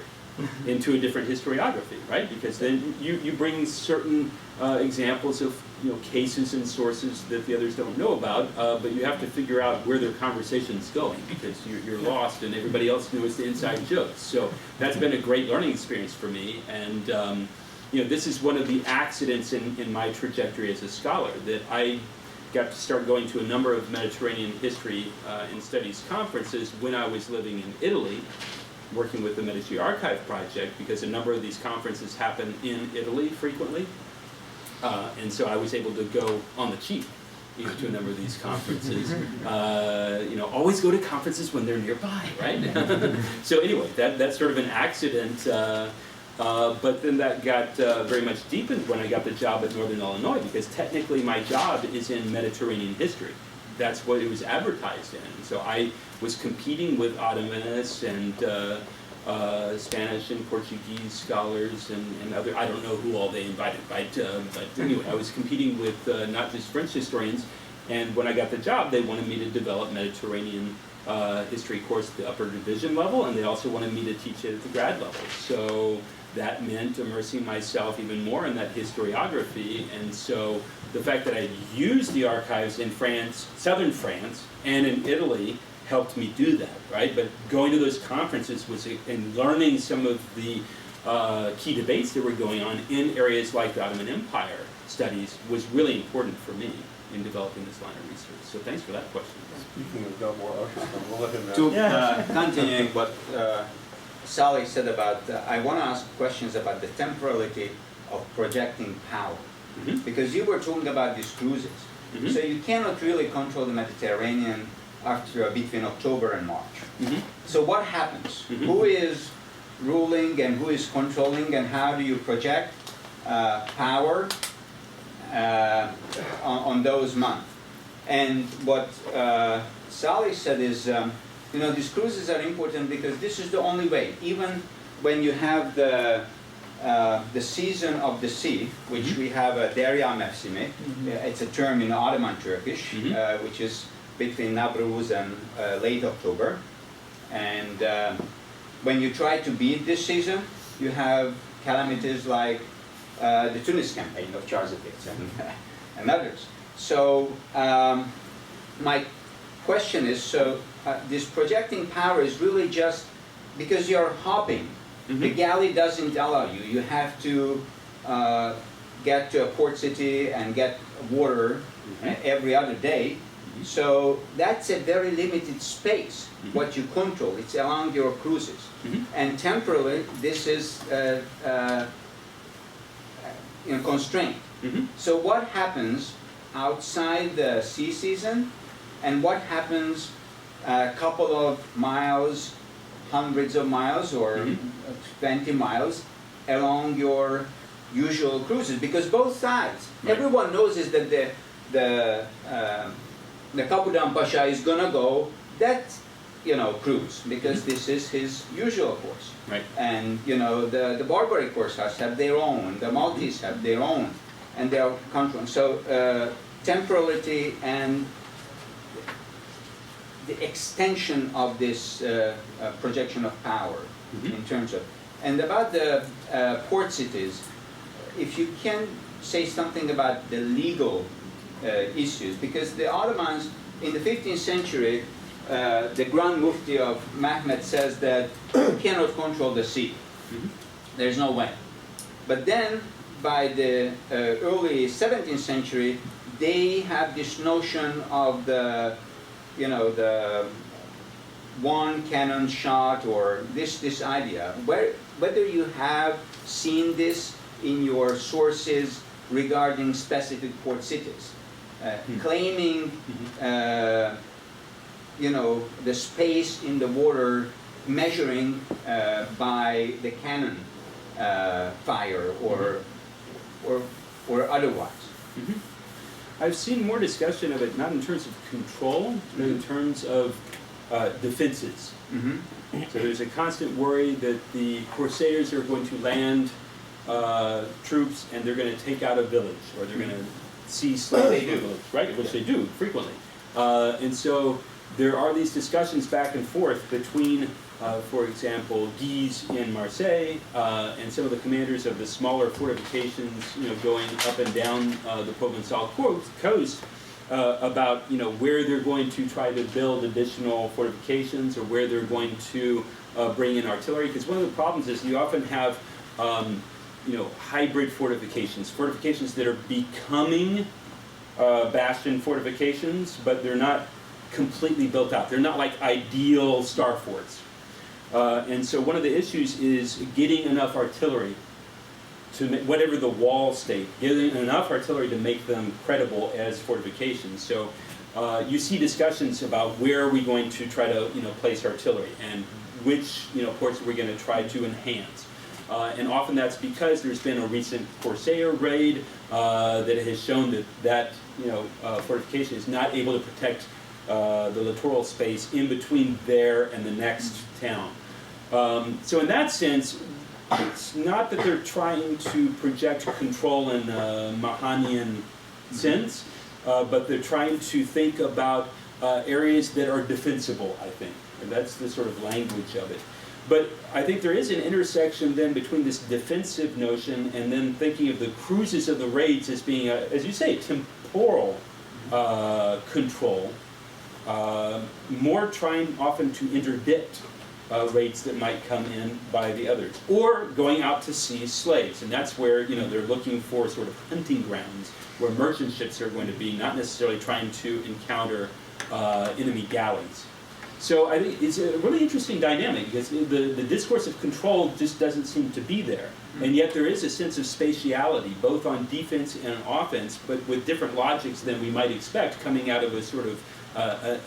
Speaker 3: into a different historiography, right? Because then you bring certain examples of cases and sources that the others don't know about, but you have to figure out where their conversation's going, because you're lost and everybody else knows the inside jokes. So that's been a great learning experience for me, and this is one of the accidents in my trajectory as a scholar, that I got to start going to a number of Mediterranean history and studies conferences when I was living in Italy, working with the Medici Archive Project, because a number of these conferences happen in Italy frequently. And so I was able to go on the cheap to a number of these conferences. Always go to conferences when they're nearby, right? So anyway, that's sort of an accident. But then that got very much deepened when I got the job at Northern Illinois, because technically my job is in Mediterranean history. That's what it was advertised in. So I was competing with Ottomanists and Spanish and Portuguese scholars and other, I don't know who all they invited, right? But anyway, I was competing with not just French historians, and when I got the job, they wanted me to develop Mediterranean history course at the upper division level, and they also wanted me to teach it at the grad level. So that meant immersing myself even more in that historiography, and so the fact that I used the archives in France, southern France, and in Italy helped me do that, right? But going to those conferences and learning some of the key debates that were going on in areas like the Ottoman Empire studies was really important for me in developing this line of research. So thanks for that question.
Speaker 1: Speaking of Galley Warfare, we'll let him
Speaker 11: To continuing what Sally said about, I want to ask questions about the temporality of projecting power.
Speaker 3: Mm-hmm.
Speaker 11: Because you were talking about these cruises.
Speaker 3: Mm-hmm.
Speaker 11: So you cannot really control the Mediterranean after between October and March.
Speaker 3: Mm-hmm.
Speaker 11: So what happens?
Speaker 3: Mm-hmm.
Speaker 11: Who is ruling and who is controlling, and how do you project power on those months? And what Sally said is, these cruises are important because this is the only way. Even when you have the season of the sea, which
Speaker 3: Mm-hmm.
Speaker 11: we have a Derya Mevsimi, it's a term in Ottoman Turkish,
Speaker 3: Mm-hmm.
Speaker 11: which is between Navruz and late October. And when you try to beat this season, you have calamities like the Tunis campaign of Charles V and others. So my question is, this projecting power is really just because you're hopping.
Speaker 3: Mm-hmm.
Speaker 11: The galley doesn't allow you. You have to get to a port city and get water every other day. So that's a very limited space, what you control. It's along your cruises. And temporarily, this is constrained. So what happens outside the sea season, and what happens a couple of miles, hundreds of miles, or 20 miles along your usual cruises? Because both sides, everyone knows is that the Kabudan Pasha is gonna go that cruise, because this is his usual course.
Speaker 3: Right.
Speaker 11: And the Barbary corsairs have their own, the Maltese have their own, and they are controlling. So temporality and the extension of this projection of power in terms of. And about the port cities, if you can say something about the legal issues, because the Ottomans in the 15th century, the Grand Mufti of Mehmed says that you cannot control the sea. There's no way. But then, by the early 17th century, they have this notion of the, you know, the one cannon shot, or this idea. Whether you have seen this in your sources regarding specific port cities, claiming, you know, the space in the water, measuring by the cannon fire or otherwise.
Speaker 3: I've seen more discussion of it, not in terms of control, but in terms of defenses. So there's a constant worry that the Crusaders are going to land troops and they're going to take out a village, or they're going to seize slaves in a village, right? Which they do frequently. And so there are these discussions back and forth between, for example, Guise in Marseille and some of the commanders of the smaller fortifications, you know, going up and down the Provençal coast, about, you know, where they're going to try to build additional fortifications, or where they're going to bring in artillery. Because one of the problems is you often have, you know, hybrid fortifications that are becoming bastion fortifications, but they're not completely built out. They're not like ideal star forts. And so one of the issues is getting enough artillery to make, whatever the wall state, getting enough artillery to make them credible as fortifications. So you see discussions about where are we going to try to, you know, place artillery, and which, you know, ports are we going to try to enhance. And often that's because there's been a recent Corsair raid that has shown that you know, fortification is not able to protect the littoral space in between there and the next town. So in that sense, it's not that they're trying to project control in a Mahanian sense, but they're trying to think about areas that are defensible, I think. And that's the sort of language of it. But I think there is an intersection then between this defensive notion and then thinking of the cruises of the raids as being, as you say, temporal control, more trying often to interdict raids that might come in by the others, or going out to seize slaves. And that's where, you know, they're looking for sort of hunting grounds where merchant ships are going to be, not necessarily trying to encounter enemy galleys. So I think it's a really interesting dynamic, because the discourse of control just doesn't seem to be there. And yet there is a sense of spatiality, both on defense and offense, but with different logics than we might expect coming out of a sort of a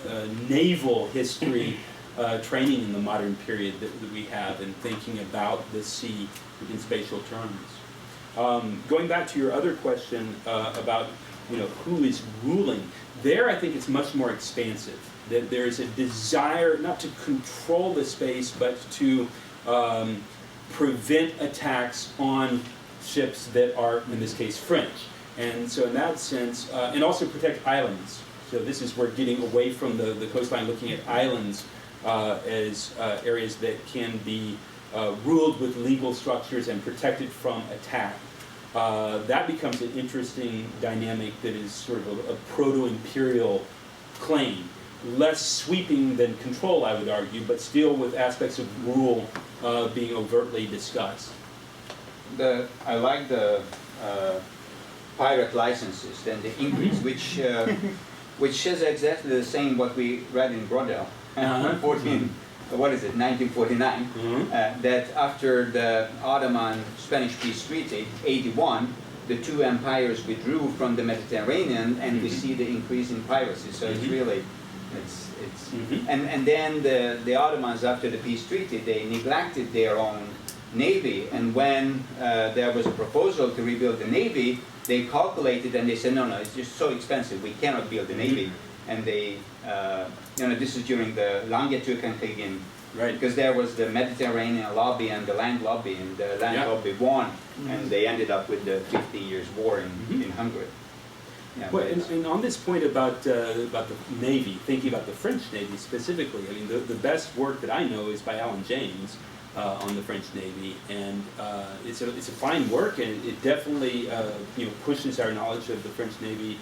Speaker 3: naval history training in the modern period that we have, and thinking about the sea in spatial terms. Going back to your other question about, you know, who is ruling, there I think it's much more expansive. That there is a desire not to control the space, but to prevent attacks on ships that are, in this case, French. And so in that sense, and also protect islands. So this is where getting away from the coastline, looking at islands as areas that can be ruled with legal structures and protected from attack. That becomes an interesting dynamic that is sort of a proto-imperial claim. Less sweeping than control, I would argue, but still with aspects of rule being overtly discussed.
Speaker 11: I like the pirate licenses and the increase, which says exactly the same what we read in Brodel, 1949, that after the Ottoman-Spanish peace treaty, 81, the two empires withdrew from the Mediterranean, and we see the increase in piracy. So it's really, and then the Ottomans, after the peace treaty, they neglected their own navy, and when there was a proposal to rebuild the navy, they calculated and they said, no, it's just so expensive, we cannot build the navy. And they, you know, this is during the Lange Türkenkrieg, right? Because there was the Mediterranean lobby and the land lobby, and the land lobby won, and they ended up with the 50 Years' War in Hungary. Yeah,
Speaker 3: well, and on this point about the Navy, thinking about the French Navy specifically, I mean, the best work that I know is by Alan James, on the French Navy, and it's a fine work, and it definitely pushes our knowledge of the French Navy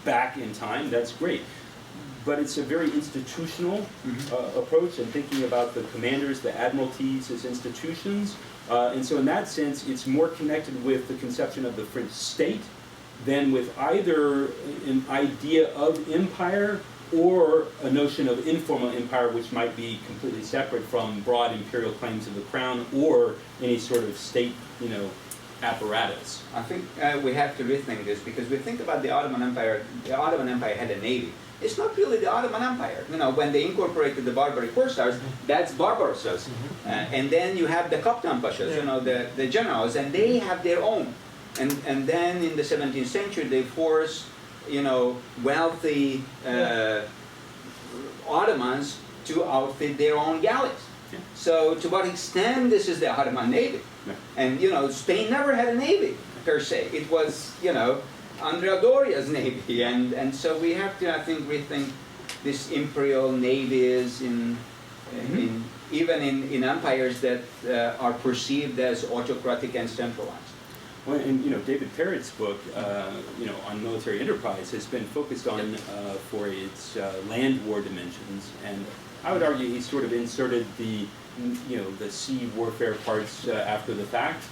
Speaker 3: back in time. That's great. But it's a very institutional approach, and thinking about the commanders, the admiralties as institutions. And so in that sense, it's more connected with the conception of the French state than with either an idea of empire or a notion of informal empire, which might be completely separate from broad imperial claims of the crown or any sort of state, apparatus.
Speaker 11: I think we have to rethink this, because we think about the Ottoman Empire. The Ottoman Empire had a navy. It's not really the Ottoman Empire. When they incorporated the Barbary corsairs, that's Barbarosas. And then you have the Kaptan Pashas, the generals, and they have their own. And then in the 17th century, they forced, wealthy Ottomans to outfit their own galleys. So to what extent this is the Ottoman Navy? And, Spain never had a navy, per se. It was, Andrea Doria's navy. And so we have to, I think, rethink this imperial navies even in empires that are perceived as autocratic and centralized.
Speaker 3: Well, and David Parrott's book, on military enterprise has been focused on for its land war dimensions, and I would argue he sort of inserted the sea warfare parts after the fact.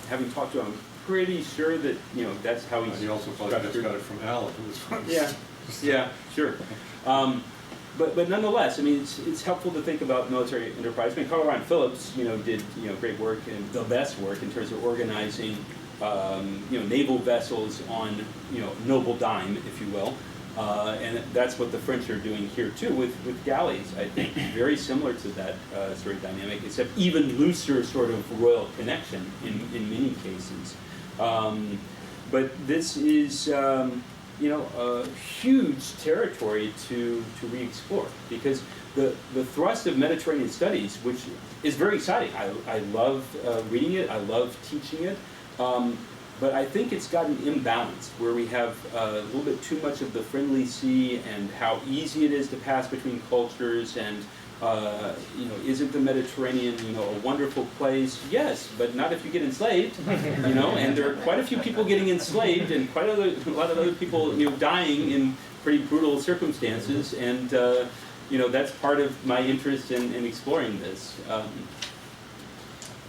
Speaker 3: Having talked to him, I'm pretty sure that that's how he's.
Speaker 1: He also probably just got it from Alan, who was from.
Speaker 3: Yeah, sure. But nonetheless, I mean, it's helpful to think about military enterprise. I mean, Carl Ryan Phillips, did great work and the best work in terms of organizing, naval vessels on noble dime, if you will, and that's what the French are doing here too with galleys. I think very similar to that sort of dynamic, except even looser sort of royal connection in many cases. But this is. A huge territory to re-explore, because the thrust of Mediterranean studies, which is very exciting. I love reading it, I love teaching it, but I think it's gotten imbalanced, where we have a little bit too much of the friendly sea and how easy it is to pass between cultures, and isn't the Mediterranean, a wonderful place? Yes, but not if you get enslaved, and there are quite a few people getting enslaved, and quite a lot of other people, dying in pretty brutal circumstances, and, that's part of my interest in exploring this.
Speaker 1: It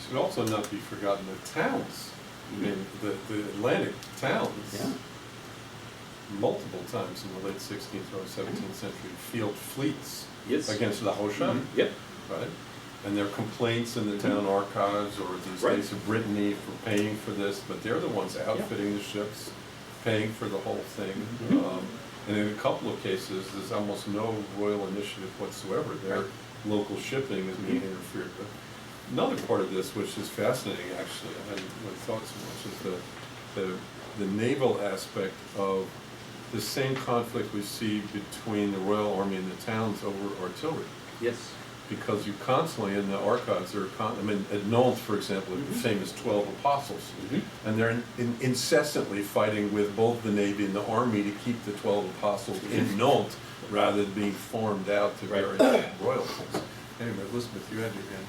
Speaker 1: should also not be forgotten the towns. I mean, the Atlantic towns, multiple times in the late 16th or 17th century, field fleets.
Speaker 3: Yes.
Speaker 1: Against the Hosha,
Speaker 3: Yep.
Speaker 1: Right? And there are complaints in the town archives or these days of Brittany for paying for this, but they're the ones outfitting the ships, paying for the whole thing. And in a couple of cases, there's almost no royal initiative whatsoever. Their local shipping is being interfered with. Another part of this, which is fascinating actually, I hadn't really thought so much, is the naval aspect of the same conflict we see between the Royal Army and the towns over artillery.
Speaker 3: Yes.
Speaker 1: Because you constantly, in the archives, at Nantes, for example, the famous 12 apostles, and they're incessantly fighting with both the Navy and the Army to keep the 12 apostles in Nantes, rather than being farmed out to various royalties. Anyway, Elizabeth, you had your hand.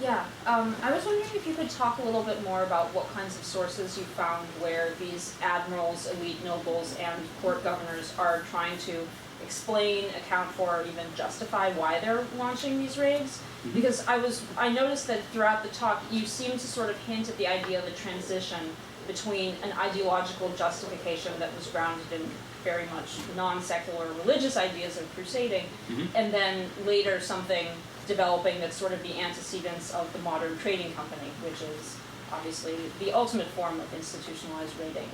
Speaker 13: Yeah, I was wondering if you could talk a little bit more about what kinds of sources you found where these admirals, elite nobles, and court governors are trying to explain, account for, or even justify why they're launching these raids. Because I noticed that throughout the talk you seem to sort of hint at the idea of a transition between an ideological justification that was grounded in very much non-secular religious ideas of crusading, and then later something developing that's sort of the antecedents of the modern trading company, which is obviously the ultimate form of institutionalized raiding.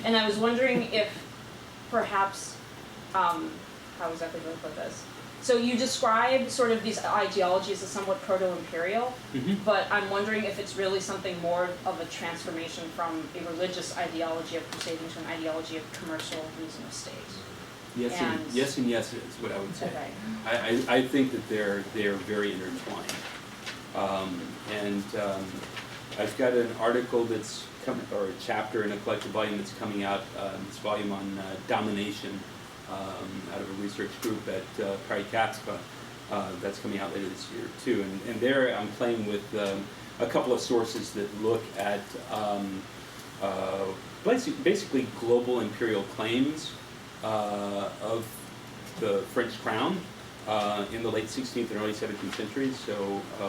Speaker 13: And I was wondering if perhaps, how exactly do I put this? So you describe sort of these ideologies as somewhat proto-imperial, but I'm wondering if it's really something more of a transformation from a religious ideology of crusading to an ideology of commercial reason of state.
Speaker 3: Yes, and yes is what I would say.
Speaker 13: Okay.
Speaker 3: I think that they're very intertwined. I've got an article that's or a chapter in a collected volume that's coming out, this volume on domination, out of a research group at Prairie-Katzpa, That's coming out later this year too. And there I'm playing with a couple of sources that look at basically global imperial claims of the French crown in the late 16th and early 17th centuries. So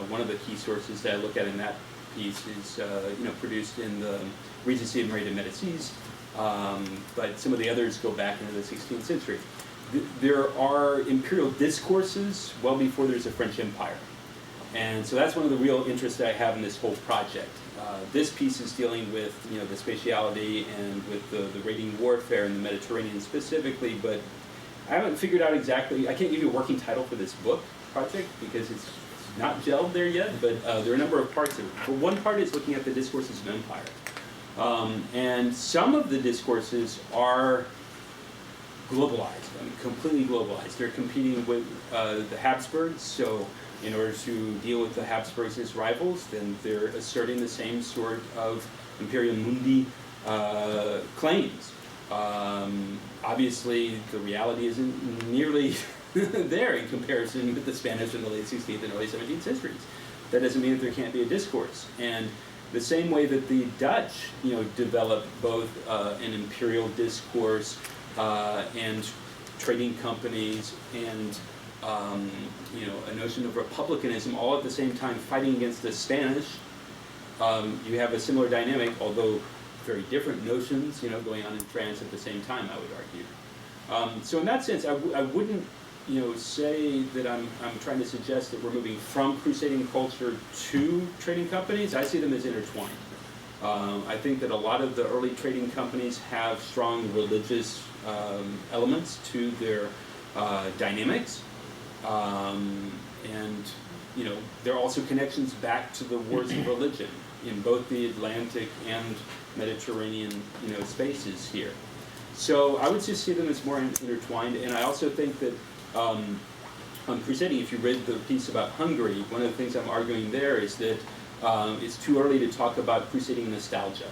Speaker 3: one of the key sources that I look at in that piece is produced in the Regency of Marie de Medicis, but some of the others go back into the 16th century. There are imperial discourses well before there's a French Empire. And so that's one of the real interests that I have in this whole project. This piece is dealing with the spatiality and with the raiding warfare in the Mediterranean specifically, but I haven't figured out exactly, I can't give you a working title for this book project because it's not gelled there yet, but there are a number of parts of it. But one part is looking at the discourses of empire. And some of the discourses are globalized, completely globalized. They're competing with the Habsburgs, so in order to deal with the Habsburgs as rivals, then they're asserting the same sort of Imperial Mundi claims. Obviously, the reality isn't nearly there in comparison with the Spanish in the late 16th and early 17th centuries. That doesn't mean that there can't be a discourse. And the same way that the Dutch, developed both an imperial discourse and trading companies and a notion of republicanism all at the same time fighting against the Spanish, you have a similar dynamic, although very different notions, going on in France at the same time, I would argue. So in that sense, I wouldn't, say that I'm trying to suggest that we're moving from crusading culture to trading companies. I see them as intertwined. I think that a lot of the early trading companies have strong religious elements to their dynamics. And there are also connections back to the wars of religion in both the Atlantic and Mediterranean, spaces here. So I would just see them as more intertwined, and I also think that on crusading, if you read the piece about Hungary, one of the things I'm arguing there is that it's too early to talk about crusading nostalgia.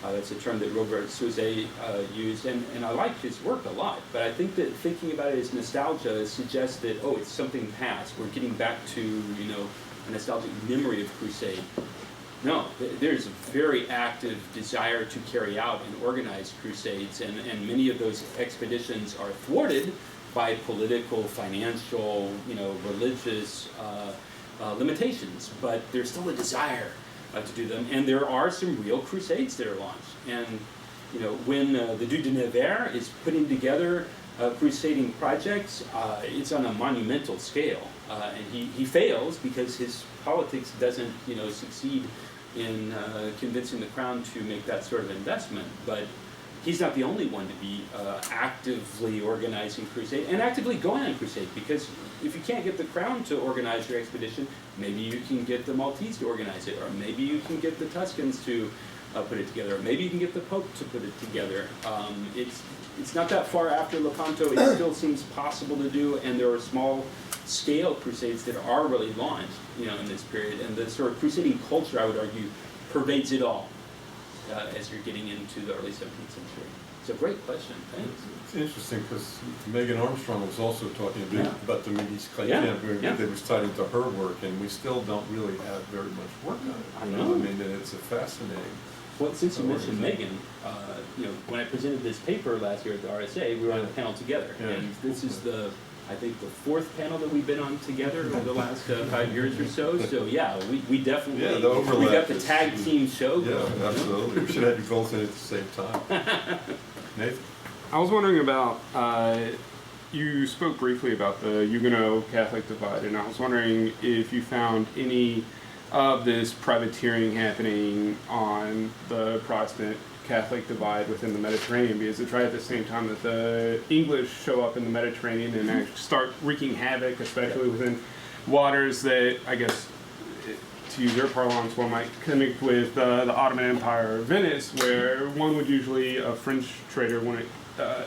Speaker 3: That's a term that Robert Souzet used, and I like his work a lot, but I think that thinking about it as nostalgia suggests that, it's something past. We're getting back to, a nostalgic memory of crusade. No, there's a very active desire to carry out and organize crusades, and many of those expeditions are thwarted by political, financial, religious limitations, but there's still a desire to do them, and there are some real crusades that are launched. And when the Duc de Nevers is putting together crusading projects, it's on a monumental scale, and he fails because his politics doesn't succeed in convincing the crown to make that sort of investment. But he's not the only one to be actively organizing crusade and actively going on crusade, because if you can't get the crown to organize your expedition, maybe you can get the Maltese to organize it, or maybe you can get the Tuscans to put it together, or maybe you can get the Pope to put it together. It's not that far after Lepanto. It still seems possible to do, and there are small-scale crusades that are really launched, in this period. And the sort of crusading culture, I would argue, pervades it all as you're getting into the early 17th century. It's a great question. Thanks.
Speaker 1: It's interesting because Megan Armstrong was also talking a bit about the Midi Chrétien.
Speaker 3: Yeah.
Speaker 1: They were citing to her work, and we still don't really have very much work on it.
Speaker 3: I know.
Speaker 1: I mean, it's a fascinating.
Speaker 3: Well, since you mentioned Megan, when I presented this paper last year at the RSA, we were on a panel together, and this is I think the fourth panel that we've been on together over the last 5 years or so. So we definitely we got the tag team show going.
Speaker 1: Yeah, absolutely. We should have you both in at the same time. Nathan?
Speaker 6: I was wondering about, you spoke briefly about the Huguenot-Catholic divide, and I was wondering if you found any of this privateering happening on the Protestant Catholic divide within the Mediterranean, because it's right at the same time that the English show up in the Mediterranean and actually start wreaking havoc, especially within waters that, I guess, to use their parlance, one might connect with the Ottoman Empire or Venice, where one would usually, a French trader, wouldn't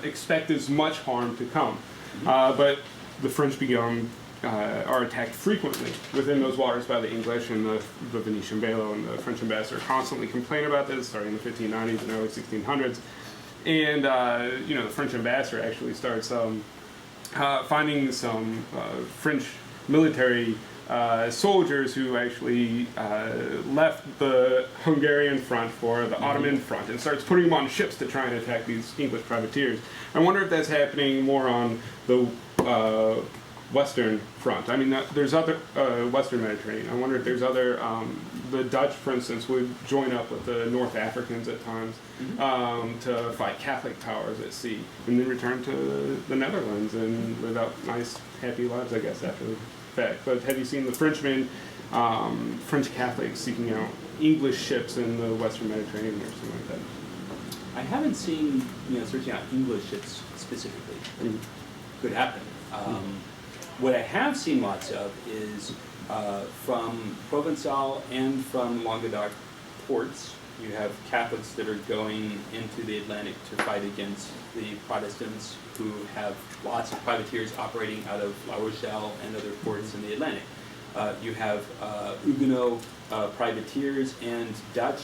Speaker 6: expect as much harm to come. But the French are attacked frequently within those waters by the English, and the Venetian bailo and the French ambassador constantly complain about this, starting in the 1590s and early 1600s. And the French ambassador actually starts finding some French military soldiers who actually left the Hungarian front for the Ottoman front and starts putting them on ships to try and attack these English privateers. I wonder if that's happening more on the Western front. I mean, there's other Western Mediterranean. I wonder if there's other. The Dutch, for instance, would join up with the North Africans at times to fight Catholic powers at sea, and then return to the Netherlands and live out nice, happy lives, I guess, after the fact. But have you seen the Frenchmen, French Catholics seeking out English ships in the Western Mediterranean or something like that?
Speaker 3: I haven't seen, searching out English ships specifically. Could happen. What I have seen lots of is from Provençal and from Languedoc ports. You have Catholics that are going into the Atlantic to fight against the Protestants who have lots of privateers operating out of La Rochelle and other ports in the Atlantic. You have Huguenot privateers and Dutch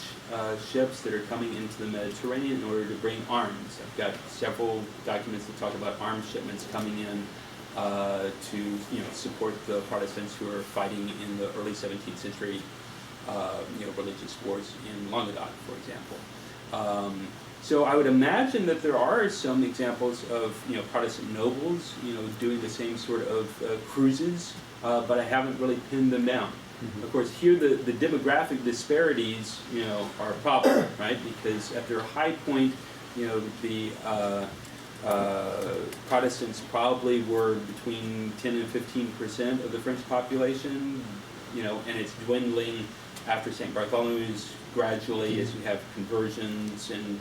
Speaker 3: ships that are coming into the Mediterranean in order to bring arms. I've got several documents that talk about arms shipments coming in to support the Protestants who are fighting in the early 17th century religious wars in Languedoc, for example. So I would imagine that there are some examples of Protestant nobles doing the same sort of cruises, but I haven't really pinned them down. Of course, here the demographic disparities are a problem, right? Because at their high point, the Protestants probably were between 10 and 15% of the French population, and it's dwindling after St. Bartholomew's gradually as you have conversions and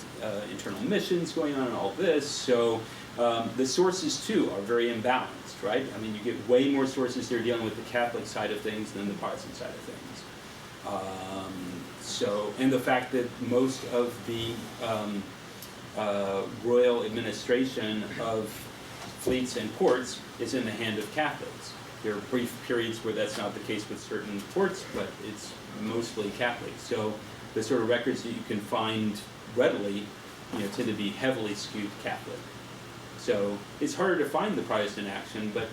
Speaker 3: internal missions going on and all this. So the sources too are very imbalanced, right? I mean, you get way more sources that are dealing with the Catholic side of things than the Protestant side of things. And the fact that most of the royal administration of fleets and ports is in the hand of Catholics. There are brief periods where that's not the case with certain ports, but it's mostly Catholic. So the sort of records that you can find readily, tend to be heavily skewed Catholic. So it's harder to find the Protestant action, but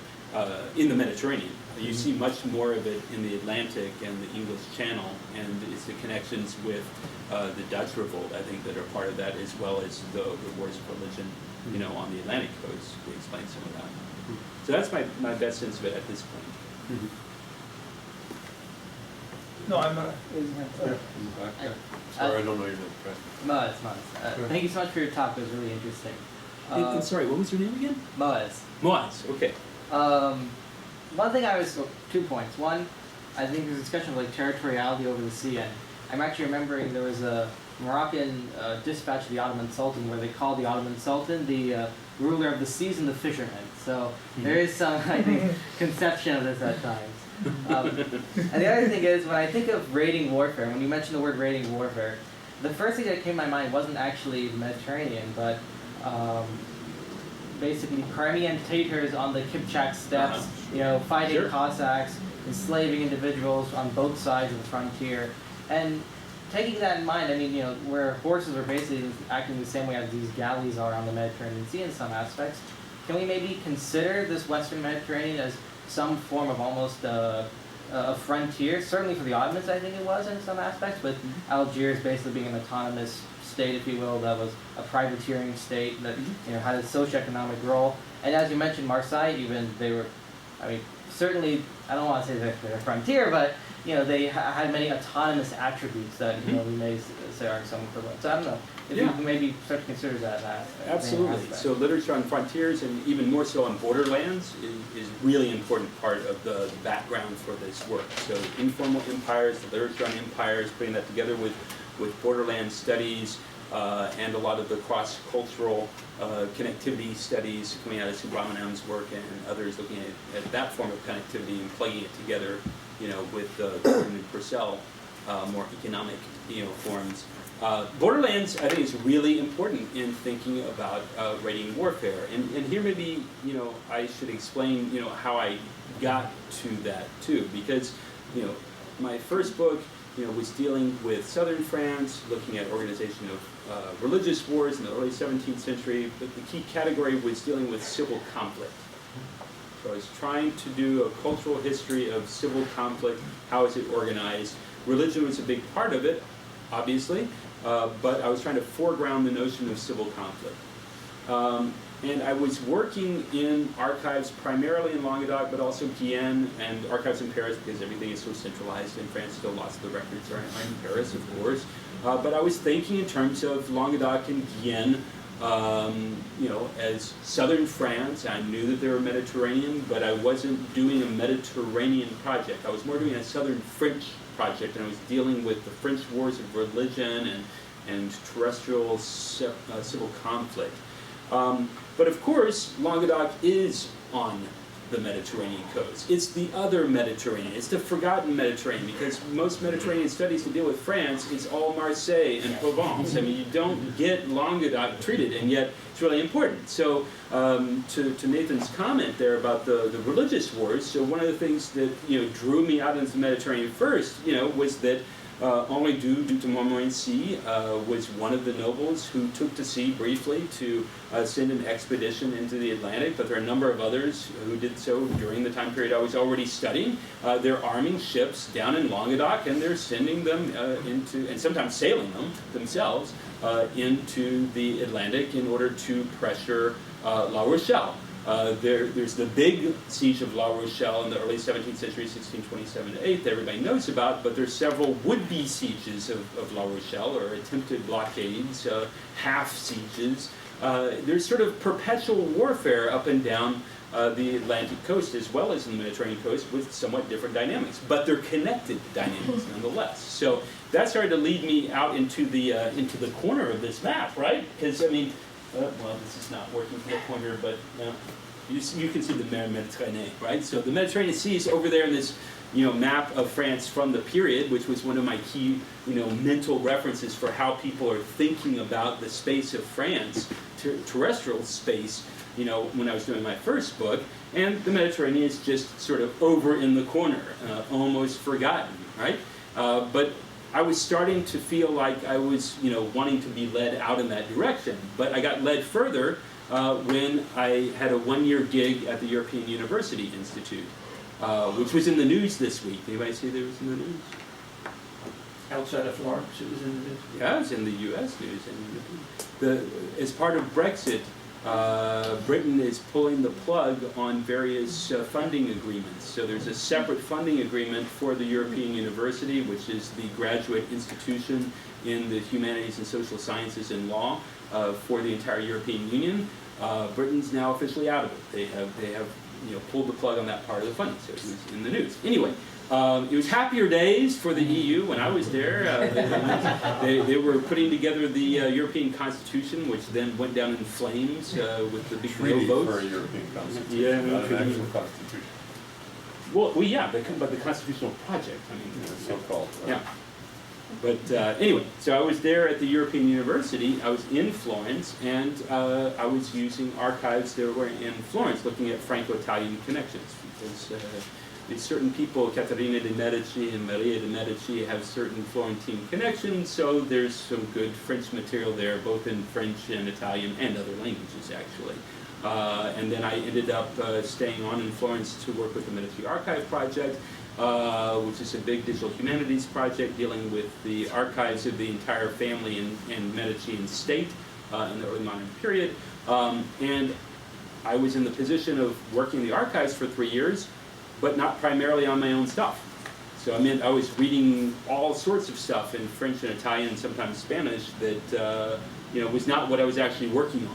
Speaker 3: in the Mediterranean. You see much more of it in the Atlantic and the English Channel, and it's the connections with the Dutch revolt, I think, that are part of that, as well as the wars of religion, on the Atlantic coast. We explain some of that. So that's my best sense of it at this point.
Speaker 9: No, I'm
Speaker 1: Sorry, I don't know your name.
Speaker 12: Moaz. Thank you so much for your talk. It was really interesting.
Speaker 3: And sorry, what was your name again?
Speaker 12: Moaz.
Speaker 3: Moaz, okay.
Speaker 12: One thing I was, 2 points. One, I think there's a discussion of like territoriality over the sea, and I'm actually remembering there was a Moroccan dispatch to the Ottoman Sultan where they called the Ottoman Sultan the ruler of the seas and the fishermen. So there is some, I think, conception of this at times. And the other thing is, when I think of raiding warfare, when you mention the word raiding warfare, the first thing that came to my mind wasn't actually the Mediterranean, but basically Crimean Tatars on the Kipchak steppes, fighting Cossacks, enslaving individuals on both sides of the frontier. And taking that in mind, I mean, where horses are basically acting the same way as these galleys are on the Mediterranean Sea in some aspects, can we maybe consider this Western Mediterranean as some form of almost a frontier? Certainly for the Ottomans, I think it was in some aspects, but Algiers basically being an autonomous state, if you will, that was a privateering state that had a socioeconomic role. And as you mentioned, Marseille, even they were, I mean, certainly I don't want to say they're a frontier, but they had many autonomous attributes that we may say are some equivalent. So I don't know if you maybe start to consider that.
Speaker 3: Absolutely. So literature on frontiers, and even more so on borderlands, is really important part of the background for this work. So informal empires, the literature on empires, putting that together with borderland studies and a lot of the cross-cultural connectivity studies coming out of Subramanam's work and others looking at that form of connectivity and plugging it together, with Gordon and Purcell, more economic, forms. Borderlands, I think, is really important in thinking about raiding warfare. And here maybe, I should explain, how I got to that too, because, my first book, was dealing with southern France, looking at organization of religious wars in the early 17th century, but the key category was dealing with civil conflict. So I was trying to do a cultural history of civil conflict, how is it organized. Religion was a big part of it, obviously, but I was trying to foreground the notion of civil conflict. And I was working in archives primarily in Languedoc, but also Guyenne and archives in Paris because everything is so centralized in France. Still, lots of the records are in Paris, of course. But I was thinking in terms of Languedoc and Guyenne, you know, as southern France. I knew that they were Mediterranean, but I wasn't doing a Mediterranean project. I was more doing a southern French project, and I was dealing with the French wars of religion and terrestrial civil conflict. But of course, Languedoc is on the Mediterranean coast. It's the other Mediterranean. It's the forgotten Mediterranean, because most Mediterranean studies to deal with France, it's all Marseille and Provence. I mean, you don't get Languedoc treated, and yet it's really important. So to Nathan's comment there about the religious wars, so one of the things that, you know, drew me out into the Mediterranean first, you know, was that Henri Duc de Montmorency was one of the nobles who took to sea briefly to send an expedition into the Atlantic, but there are a number of others who did so during the time period I was already studying. They're arming ships down in Languedoc, and they're sending them into, and sometimes sailing them themselves, into the Atlantic in order to pressure La Rochelle. There's the big siege of La Rochelle in the early 17th century, 1627-8, that everybody knows about, but there's several would-be sieges of La Rochelle, or attempted blockades, half sieges. There's sort of perpetual warfare up and down the Atlantic coast as well as in the Mediterranean coast with somewhat different dynamics, but they're connected dynamics nonetheless. So that started to lead me out into the corner of this map, right? Because, I mean, well, this is not working for the pointer, but you can see the Mer Méditerranée, right? So the Mediterranean Sea is over there in this, you know, map of France from the period, which was one of my key, you know, mental references for how people are thinking about the space of France, terrestrial space, you know, when I was doing my first book. And the Mediterranean is just sort of over in the corner, almost forgotten, right? But I was starting to feel like I was, you know, wanting to be led out in that direction. But I got led further when I had a one-year gig at the European University Institute, which was in the news this week. Anybody see that it was in the news?
Speaker 7: Outside of Florence, it was in the news.
Speaker 3: Yeah, it was in the U.S. news. And as part of Brexit, Britain is pulling the plug on various funding agreements. So there's a separate funding agreement for the European University, which is the graduate institution in the humanities and social sciences and law for the entire European Union. Britain's now officially out of it. They have you know, pulled the plug on that part of the funding, so it was in the news. Anyway, it was happier days for the EU when I was there. They were putting together the European Constitution, which then went down in flames with the big no votes.
Speaker 1: For a European Constitution,
Speaker 3: yeah,
Speaker 1: not an actual Constitution.
Speaker 3: Well, yeah, but the constitutional project. I mean,
Speaker 1: so-called.
Speaker 3: Yeah. But anyway, so I was there at the European University. I was in Florence, and I was using archives that were in Florence, looking at Franco-Italian connections, because certain people, Caterina de' Medici and Maria de' Medici, have certain Florentine connections, so there's some good French material there, both in French and Italian and other languages, actually. And then I ended up staying on in Florence to work with the Medici Archive Project, which is a big digital humanities project dealing with the archives of the entire family in Medici state in the early modern period. And I was in the position of working the archives for 3 years, but not primarily on my own stuff. So I meant I was reading all sorts of stuff in French and Italian and sometimes Spanish that you know, was not what I was actually working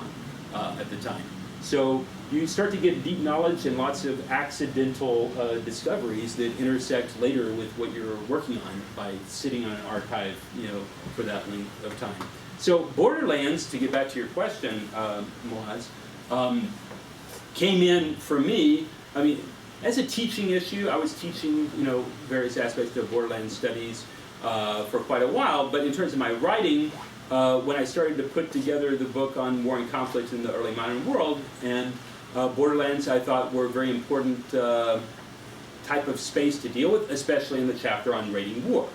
Speaker 3: on at the time. So you start to get deep knowledge and lots of accidental discoveries that intersect later with what you're working on by sitting on an archive, you know, for that length of time. So Borderlands, to get back to your question, Moaz, came in for me, I mean, as a teaching issue. I was teaching, you know, various aspects of Borderlands studies for quite a while, but in terms of my writing, when I started to put together the book on war and conflict in the early modern world, and Borderlands I thought were a very important type of space to deal with, especially in the chapter on raiding war.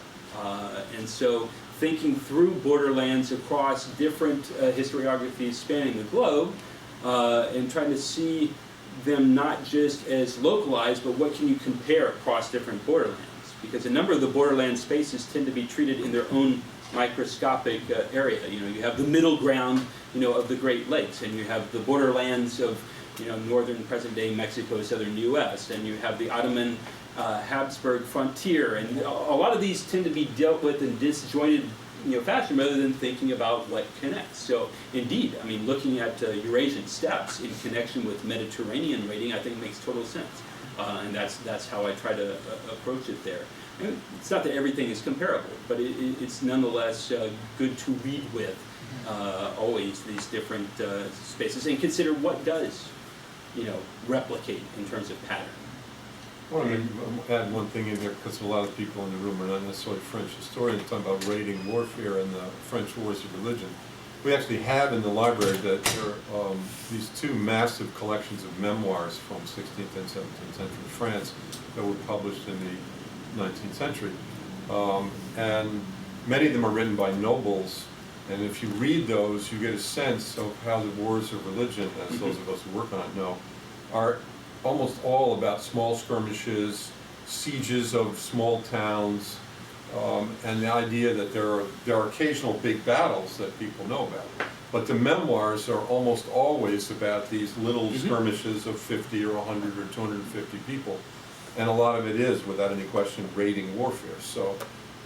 Speaker 3: And so thinking through Borderlands across different historiographies spanning the globe, and trying to see them not just as localized, but what can you compare across different borderlands? Because a number of the borderland spaces tend to be treated in their own microscopic area. You know, you have the middle ground, you know, of the Great Lakes, and you have the borderlands of, you know, northern present-day Mexico, southern U.S., and you have the Ottoman Habsburg frontier, and a lot of these tend to be dealt with in disjointed, you know, fashion rather than thinking about what connects. So indeed, I mean, looking at Eurasian steppes in connection with Mediterranean rating, I think makes total sense. And that's how I try to approach it there. And it's not that everything is comparable, but it's nonetheless good to read with always these different spaces and consider what does, you know, replicate in terms of pattern.
Speaker 1: I want to add one thing in there, because a lot of people in the room are not necessarily French historians talking about raiding warfare and the French wars of religion. We actually have in the library that there are these two massive collections of memoirs from 16th and 17th century France that were published in the 19th century. And many of them are written by nobles, and if you read those, you get a sense of how the wars of religion, as those of us who work on it know, are almost all about small skirmishes, sieges of small towns, and the idea that there are occasional big battles that people know about. But the memoirs are almost always about these little skirmishes of 50 or 100 or 250 people. And a lot of it is, without any question, raiding warfare. So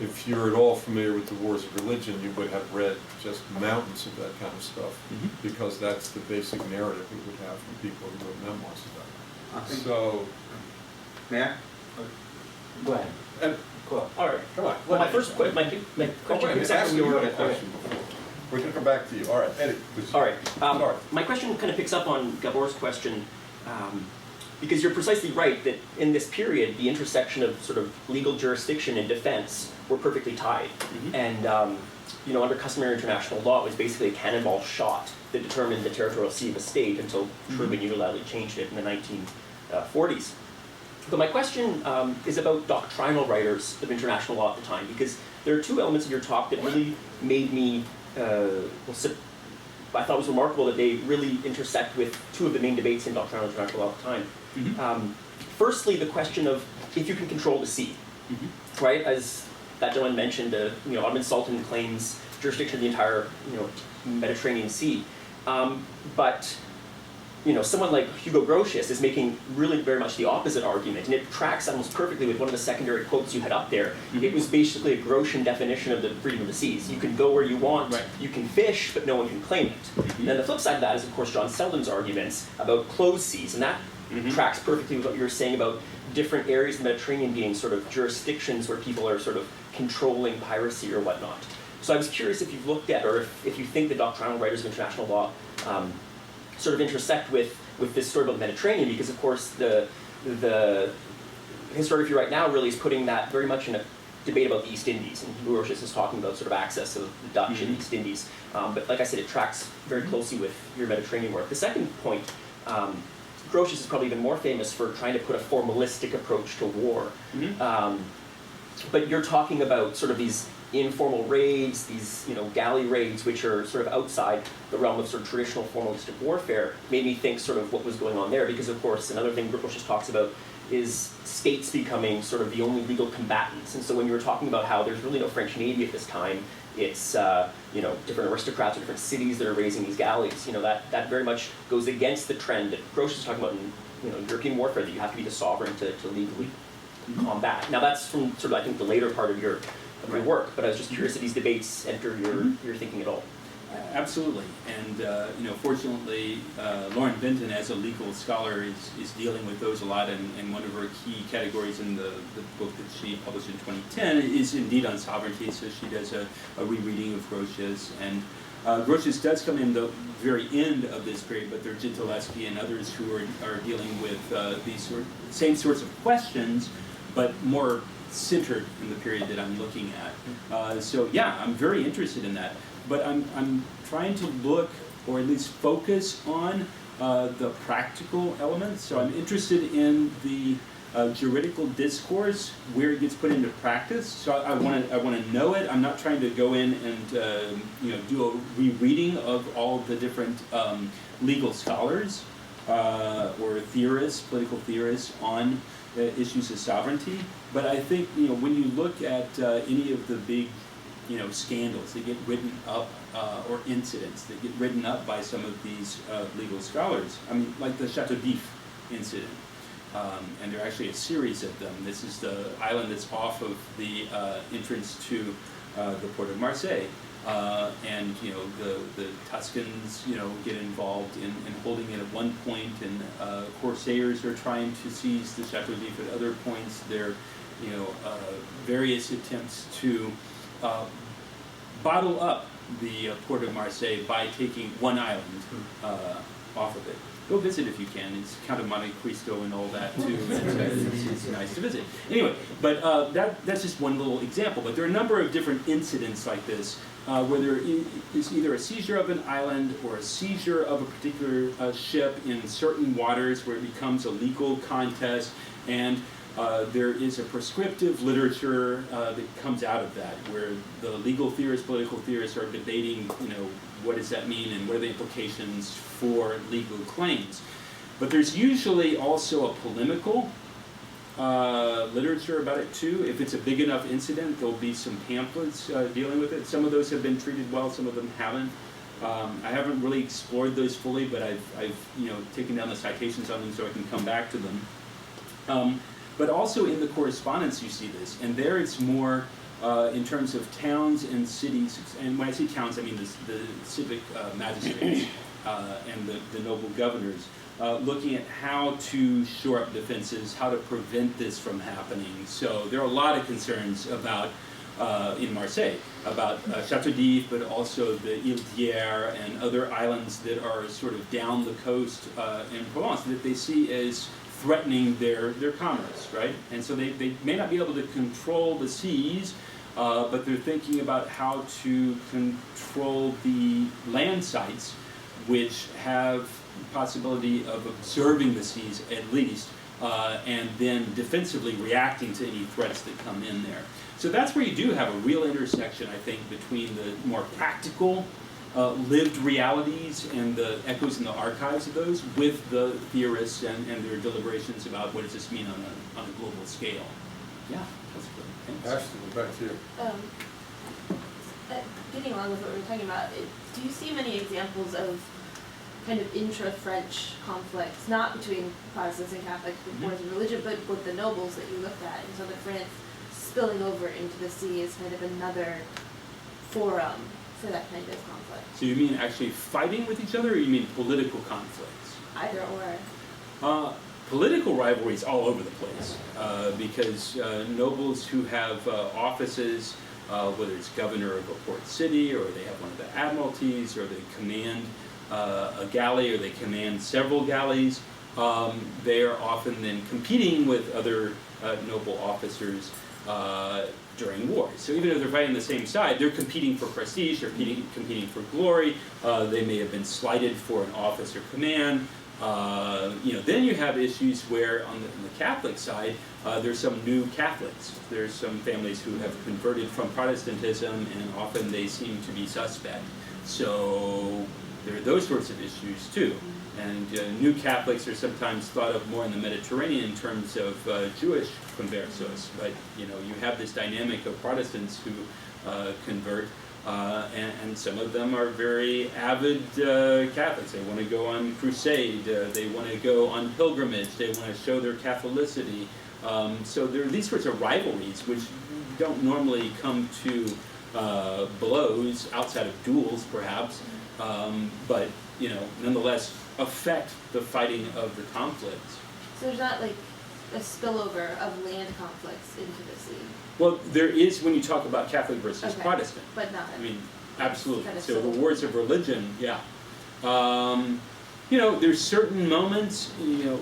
Speaker 1: if you're at all familiar with the wars of religion, you would have read just mountains of that kind of stuff, because that's the basic narrative we would have from people who wrote memoirs about it. So,
Speaker 11: May I?
Speaker 10: Go ahead.
Speaker 11: Cool.
Speaker 10: All right.
Speaker 1: come on.
Speaker 10: Well, my question is
Speaker 1: Ask
Speaker 10: actually
Speaker 1: you a
Speaker 10: over.
Speaker 1: question before. We can come back to you. All right, Eddie. Please.
Speaker 10: All right.
Speaker 1: Sorry.
Speaker 10: My question kind of picks up on Gabor's question, because you're precisely right that in this period, the intersection of sort of legal jurisdiction and defense were perfectly tied. And you know, under customary international law, it was basically a cannonball shot that determined the territorial sea of a state until Truman unilaterally changed it in the 1940s. But my question is about doctrinal writers of international law at the time, because there are two elements of your talk that really made me, I thought it was remarkable that they really intersect with two of the main debates in doctrinal international law at the time. Firstly, the question of if you can control the sea, right? As that gentleman mentioned, you know, Ottoman Sultan claims jurisdiction of the entire, you know, Mediterranean Sea. But you know, someone like Hugo Grotius is making really very much the opposite argument, and it tracks almost perfectly with one of the secondary quotes you had up there. It was basically a Grotian definition of the freedom of the seas. You can go where you want, you can fish, but no one can claim it. And then the flip side of that is, of course, John Selden's arguments about closed seas, and that tracks perfectly with what you were saying about different areas of the Mediterranean being sort of jurisdictions where people are sort of controlling piracy or whatnot. So I was curious if you've looked at, or if you think the doctrinal writers of international law sort of intersect with this story about the Mediterranean, because of course the historiography right now really is putting that very much in a debate about the East Indies, and Grotius is talking about sort of access to the Dutch and East Indies. But like I said, it tracks very closely with your Mediterranean work. The second point, Grotius is probably even more famous for trying to put a formalistic approach to war. But you're talking about sort of these informal raids, these, you know, galley raids, which are sort of outside the realm of sort of traditional formalistic warfare, made me think sort of what was going on there, because of course another thing Grotius talks about is states becoming sort of the only legal combatants. And so when you were talking about how there's really no French Navy at this time, it's you know, different aristocrats or different cities that are raising these galleys, you know, that very much goes against the trend that Grotius is talking about in, you know, European warfare, that you have to be the sovereign to legally combat. Now that's from sort of, I think, the later part of your work, but I was just curious if these debates enter your thinking at all.
Speaker 3: Absolutely, and you know, fortunately, Lauren Benton, as a legal scholar, is dealing with those a lot, and one of her key categories in the book that she published in 2010 is indeed on sovereignty, so she does a rereading of Grotius, and Grotius does come in the very end of this period, but there are Gentileschi and others who are dealing with these same sorts of questions, but more centered in the period that I'm looking at. So yeah, I'm very interested in that. But I'm trying to look, or at least focus on the practical elements. So I'm interested in the juridical discourse, where it gets put into practice. So I want to know it. I'm not trying to go in and you know, do a rereading of all the different legal scholars. or theorists, political theorists on issues of sovereignty. But I think, when you look at any of the big, scandals that get written up, or incidents that get written up by some of these legal scholars, I mean, like the Chateau d'If incident, and there are actually a series of them. This is the island that's off of the entrance to the port of Marseille. And the Tuscans get involved in holding it at one point, and corsairs are trying to seize the Chateau d'If at other points. There various attempts to bottle up the port of Marseille by taking one island off of it. Go visit if you can. It's Count of Monte Cristo and all that too. It's nice to visit. Anyway, but that's just one little example. But there are a number of different incidents like this where there is either a seizure of an island or a seizure of a particular ship in certain waters where it becomes a legal contest, and there is a prescriptive literature that comes out of that, where the legal theorists, political theorists are debating, what does that mean and what are the implications for legal claims. But there's usually also a polemical literature about it too. If it's a big enough incident, there'll be some pamphlets dealing with it. Some of those have been treated well, some of them haven't. I haven't really explored those fully, but I've taken down the citations on them so I can come back to them. But also in the correspondence you see this, and there it's more in terms of towns and cities, and when I say towns I mean the civic magistrates and the noble governors, looking at how to shore up defenses, how to prevent this from happening. So there are a lot of concerns about, in Marseille, about Chateau d'If, but also the Ile d'Hier and other islands that are sort of down the coast in Provence that they see as threatening their commerce, right? And so they may not be able to control the seas, but they're thinking about how to control the land sites which have possibility of observing the seas at least, and then defensively reacting to any threats that come in there. So that's where you do have a real intersection, I think, between the more practical lived realities and the echoes in the archives of those with the theorists and their deliberations about what does this mean on a global scale. Yeah, that's good. Thanks.
Speaker 1: Ashton, we're back to you.
Speaker 5: Getting along with what we were talking about, do you see many examples of kind of intra-French conflicts, not between Protestants and Catholics with wars of religion, but with the nobles that you looked at in southern France spilling over into the sea as kind of another forum for that kind of conflict?
Speaker 3: So you mean actually fighting with each other, or you mean political conflicts?
Speaker 5: Either or.
Speaker 3: Political rivalries all over the place, because nobles who have offices, whether it's governor of a port city, or they have one of the admiralties, or they command a galley, or they command several galleys, they are often then competing with other noble officers during wars. So even if they're fighting the same side, they're competing for prestige, they're competing for glory, they may have been slighted for an office or command. Then you have issues where on the Catholic side, there's some new Catholics. There's some families who have converted from Protestantism, and often they seem to be suspect. So there are those sorts of issues too. And new Catholics are sometimes thought of more in the Mediterranean in terms of Jewish conversos. But you have this dynamic of Protestants who convert. And some of them are very avid Catholics. They want to go on crusade, they want to go on pilgrimage, they want to show their Catholicity. So there are these sorts of rivalries which don't normally come to blows outside of duels perhaps, but nonetheless affect the fighting of the conflicts.
Speaker 5: So there's not like a spillover of land conflicts into the sea?
Speaker 3: Well, there is when you talk about Catholic versus Protestant.
Speaker 5: But not.
Speaker 3: I mean, absolutely.
Speaker 5: Kind of
Speaker 3: So the wars of religion, yeah. There's certain moments,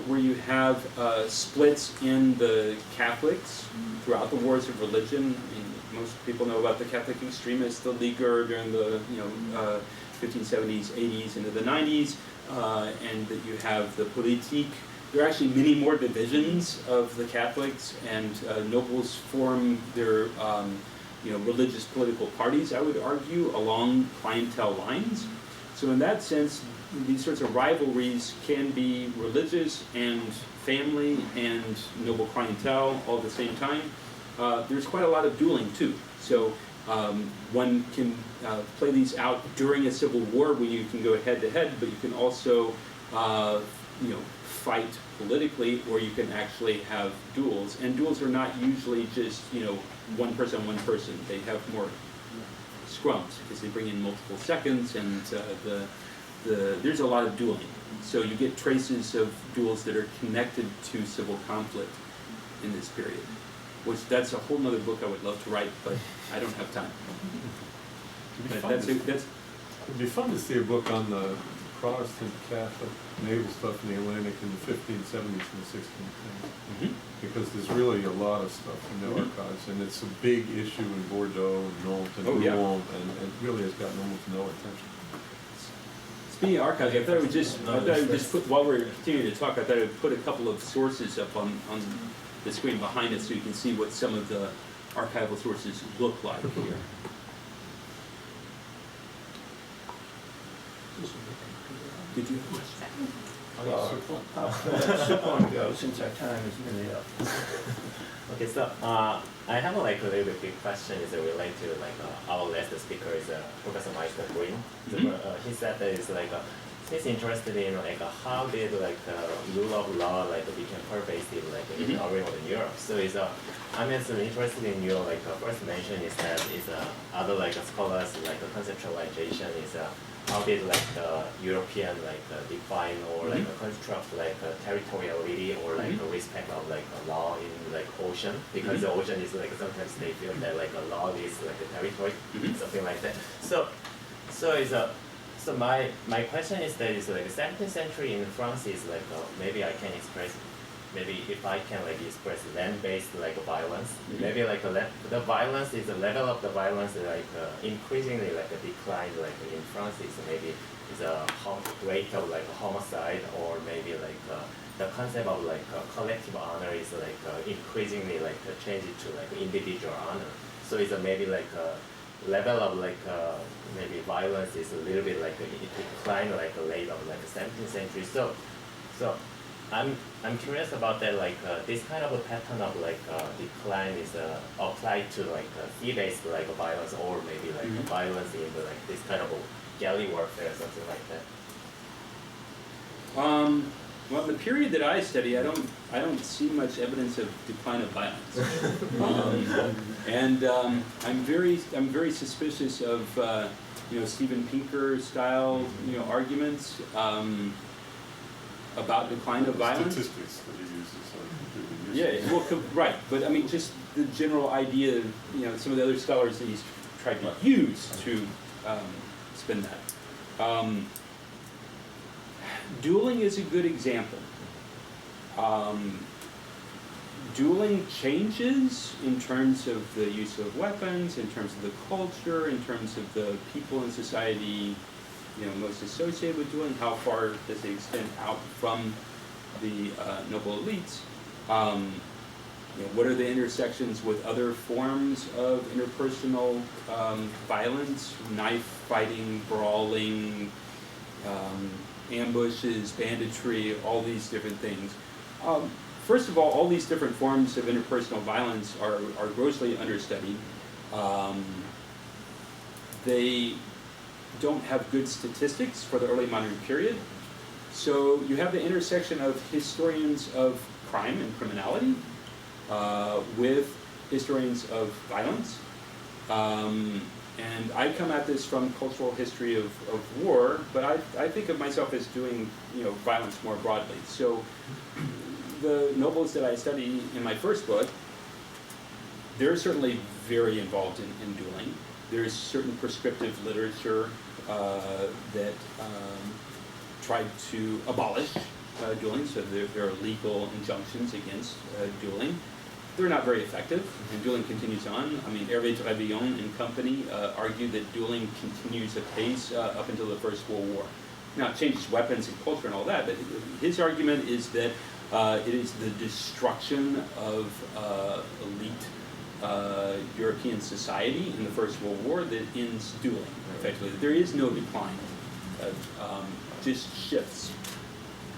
Speaker 3: where you have splits in the Catholics throughout the wars of religion. I mean, most people know about the Catholic extremists, the Ligue during the 1570s, 80s, into the 90s, and that you have the Politique. There are actually many more divisions of the Catholics, and nobles form their religious political parties, I would argue, along clientele lines. So in that sense, these sorts of rivalries can be religious and family and noble clientele all at the same time. There's quite a lot of dueling too. So one can play these out during a civil war when you can go head to head, but you can also fight politically, or you can actually have duels. And duels are not usually just one person. They have more scrums because they bring in multiple seconds, and there's a lot of dueling. So you get traces of duels that are connected to civil conflict in this period, which that's a whole nother book I would love to write, but I don't have time.
Speaker 1: It'd be fun to see a book on the Protestant Catholic naval stuff in the Atlantic in the 1570s and the 1610s. Because there's really a lot of stuff in the archives, and it's a big issue in Bordeaux and Nantes and Rouen, and it really has gotten almost no attention.
Speaker 3: Speaking of archives, I thought I would just put, while we're continuing to talk, I thought I would put a couple of sources up on the screen behind us so you can see what some of the archival sources look like here. Did you?
Speaker 7: Since our time is nearly up.
Speaker 4: Okay, so I have a little bit big question is related to our last speaker is Professor Meister Green. He said that it's he's interested in how did rule of law became pervasive in Oriental Europe. So I'm interested in your first mention is that other scholars conceptualization is how did the European define or construct territoriality or respect of law in ocean, because the ocean is sometimes they feel that a law is a territory, something like that. So my question is that is 17th century in France is maybe I can express, maybe if I can express land-based violence, maybe the violence is the level of the violence increasingly declined in France is maybe is a rate of homicide, or maybe the concept of collective honor is increasingly changed to individual honor. So it's maybe level of maybe violence is a little bit it declined late of 17th century. So I'm curious about that this kind of a pattern of decline is applied to sea-based violence, or maybe violence in this kind of galley warfare, something like that.
Speaker 3: Well, in the period that I study, I don't see much evidence of decline of violence, I'm very suspicious of Steven Pinker style arguments about decline of violence.
Speaker 1: Statistics that he uses.
Speaker 3: Yeah, well, right, but I mean just the general idea. Some of the other scholars that he's tried to use to spin that. Dueling is a good example. Dueling changes in terms of the use of weapons, in terms of the culture, in terms of the people in society most associated with dueling. How far does it extend out from the noble elites? What are the intersections with other forms of interpersonal violence, knife fighting, brawling, ambushes, banditry, all these different things. First of all these different forms of interpersonal violence are grossly understudied. They don't have good statistics for the early modern period. So you have the intersection of historians of crime and criminality with historians of violence. And I come at this from cultural history of war, but I think of myself as doing violence more broadly. So the nobles that I study in my first book, they're certainly very involved in dueling. There's certain prescriptive literature that tried to abolish dueling, so there are legal injunctions against dueling. They're not very effective, and dueling continues on. I mean, Hervé Dravillon and company argued that dueling continues apace up until the First World War. Now, it changes weapons and culture and all that, but his argument is that it is the destruction of elite European society in the First World War that ends dueling, effectively. There is no decline just shifts.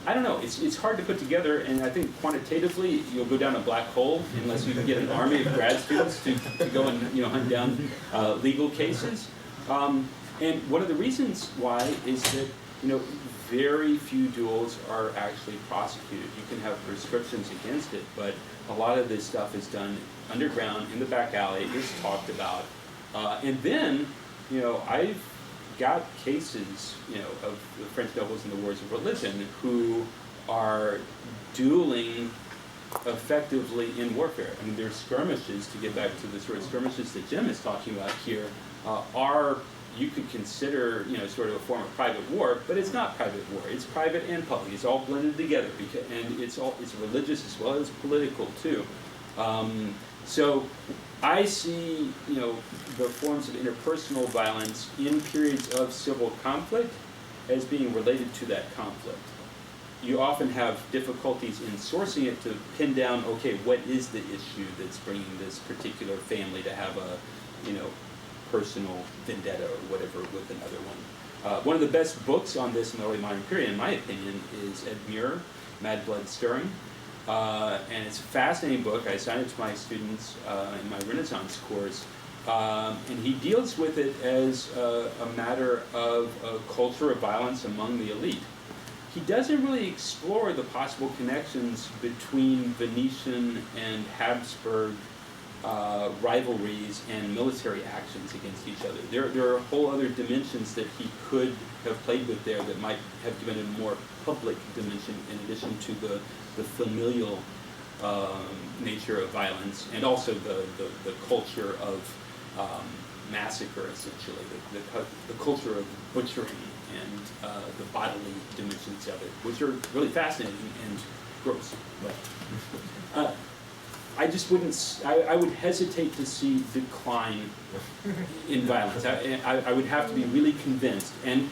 Speaker 3: I don't know, it's hard to put together, and I think quantitatively you'll go down a black hole unless you can get an army of grad students to go and hunt down legal cases. And one of the reasons why is that very few duels are actually prosecuted. You can have prescriptions against it, but a lot of this stuff is done underground in the back alley. It's talked about, and then I've got cases of the French nobles in the wars of religion who are dueling effectively in warfare. I mean, their skirmishes, to get back to the sort of skirmishes that Jim is talking about here, are, you could consider, sort of a form of private war, but it's not private war. It's private and public. It's all blended together, and it's religious as well as political too. So I see, the forms of interpersonal violence in periods of civil conflict as being related to that conflict. You often have difficulties in sourcing it to pin down, okay, what is the issue that's bringing this particular family to have a, personal vendetta or whatever with another one. One of the best books on this in the early modern period, in my opinion, is Ed Muir, Mad Blood Stirring. And it's a fascinating book. I assigned it to my students in my Renaissance course. And he deals with it as a matter of a culture of violence among the elite. He doesn't really explore the possible connections between Venetian and Habsburg rivalries and military actions against each other. There are whole other dimensions that he could have played with there that might have given a more public dimension in addition to the familial nature of violence, and also the culture of massacre, essentially, the culture of butchering and the bodily dimensions of it, which are really fascinating and gross. But I just wouldn't, I would hesitate to see decline in violence. I would have to be really convinced. And,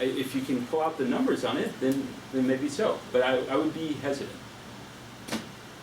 Speaker 3: if you can pull out the numbers on it, then maybe so. But I would be hesitant.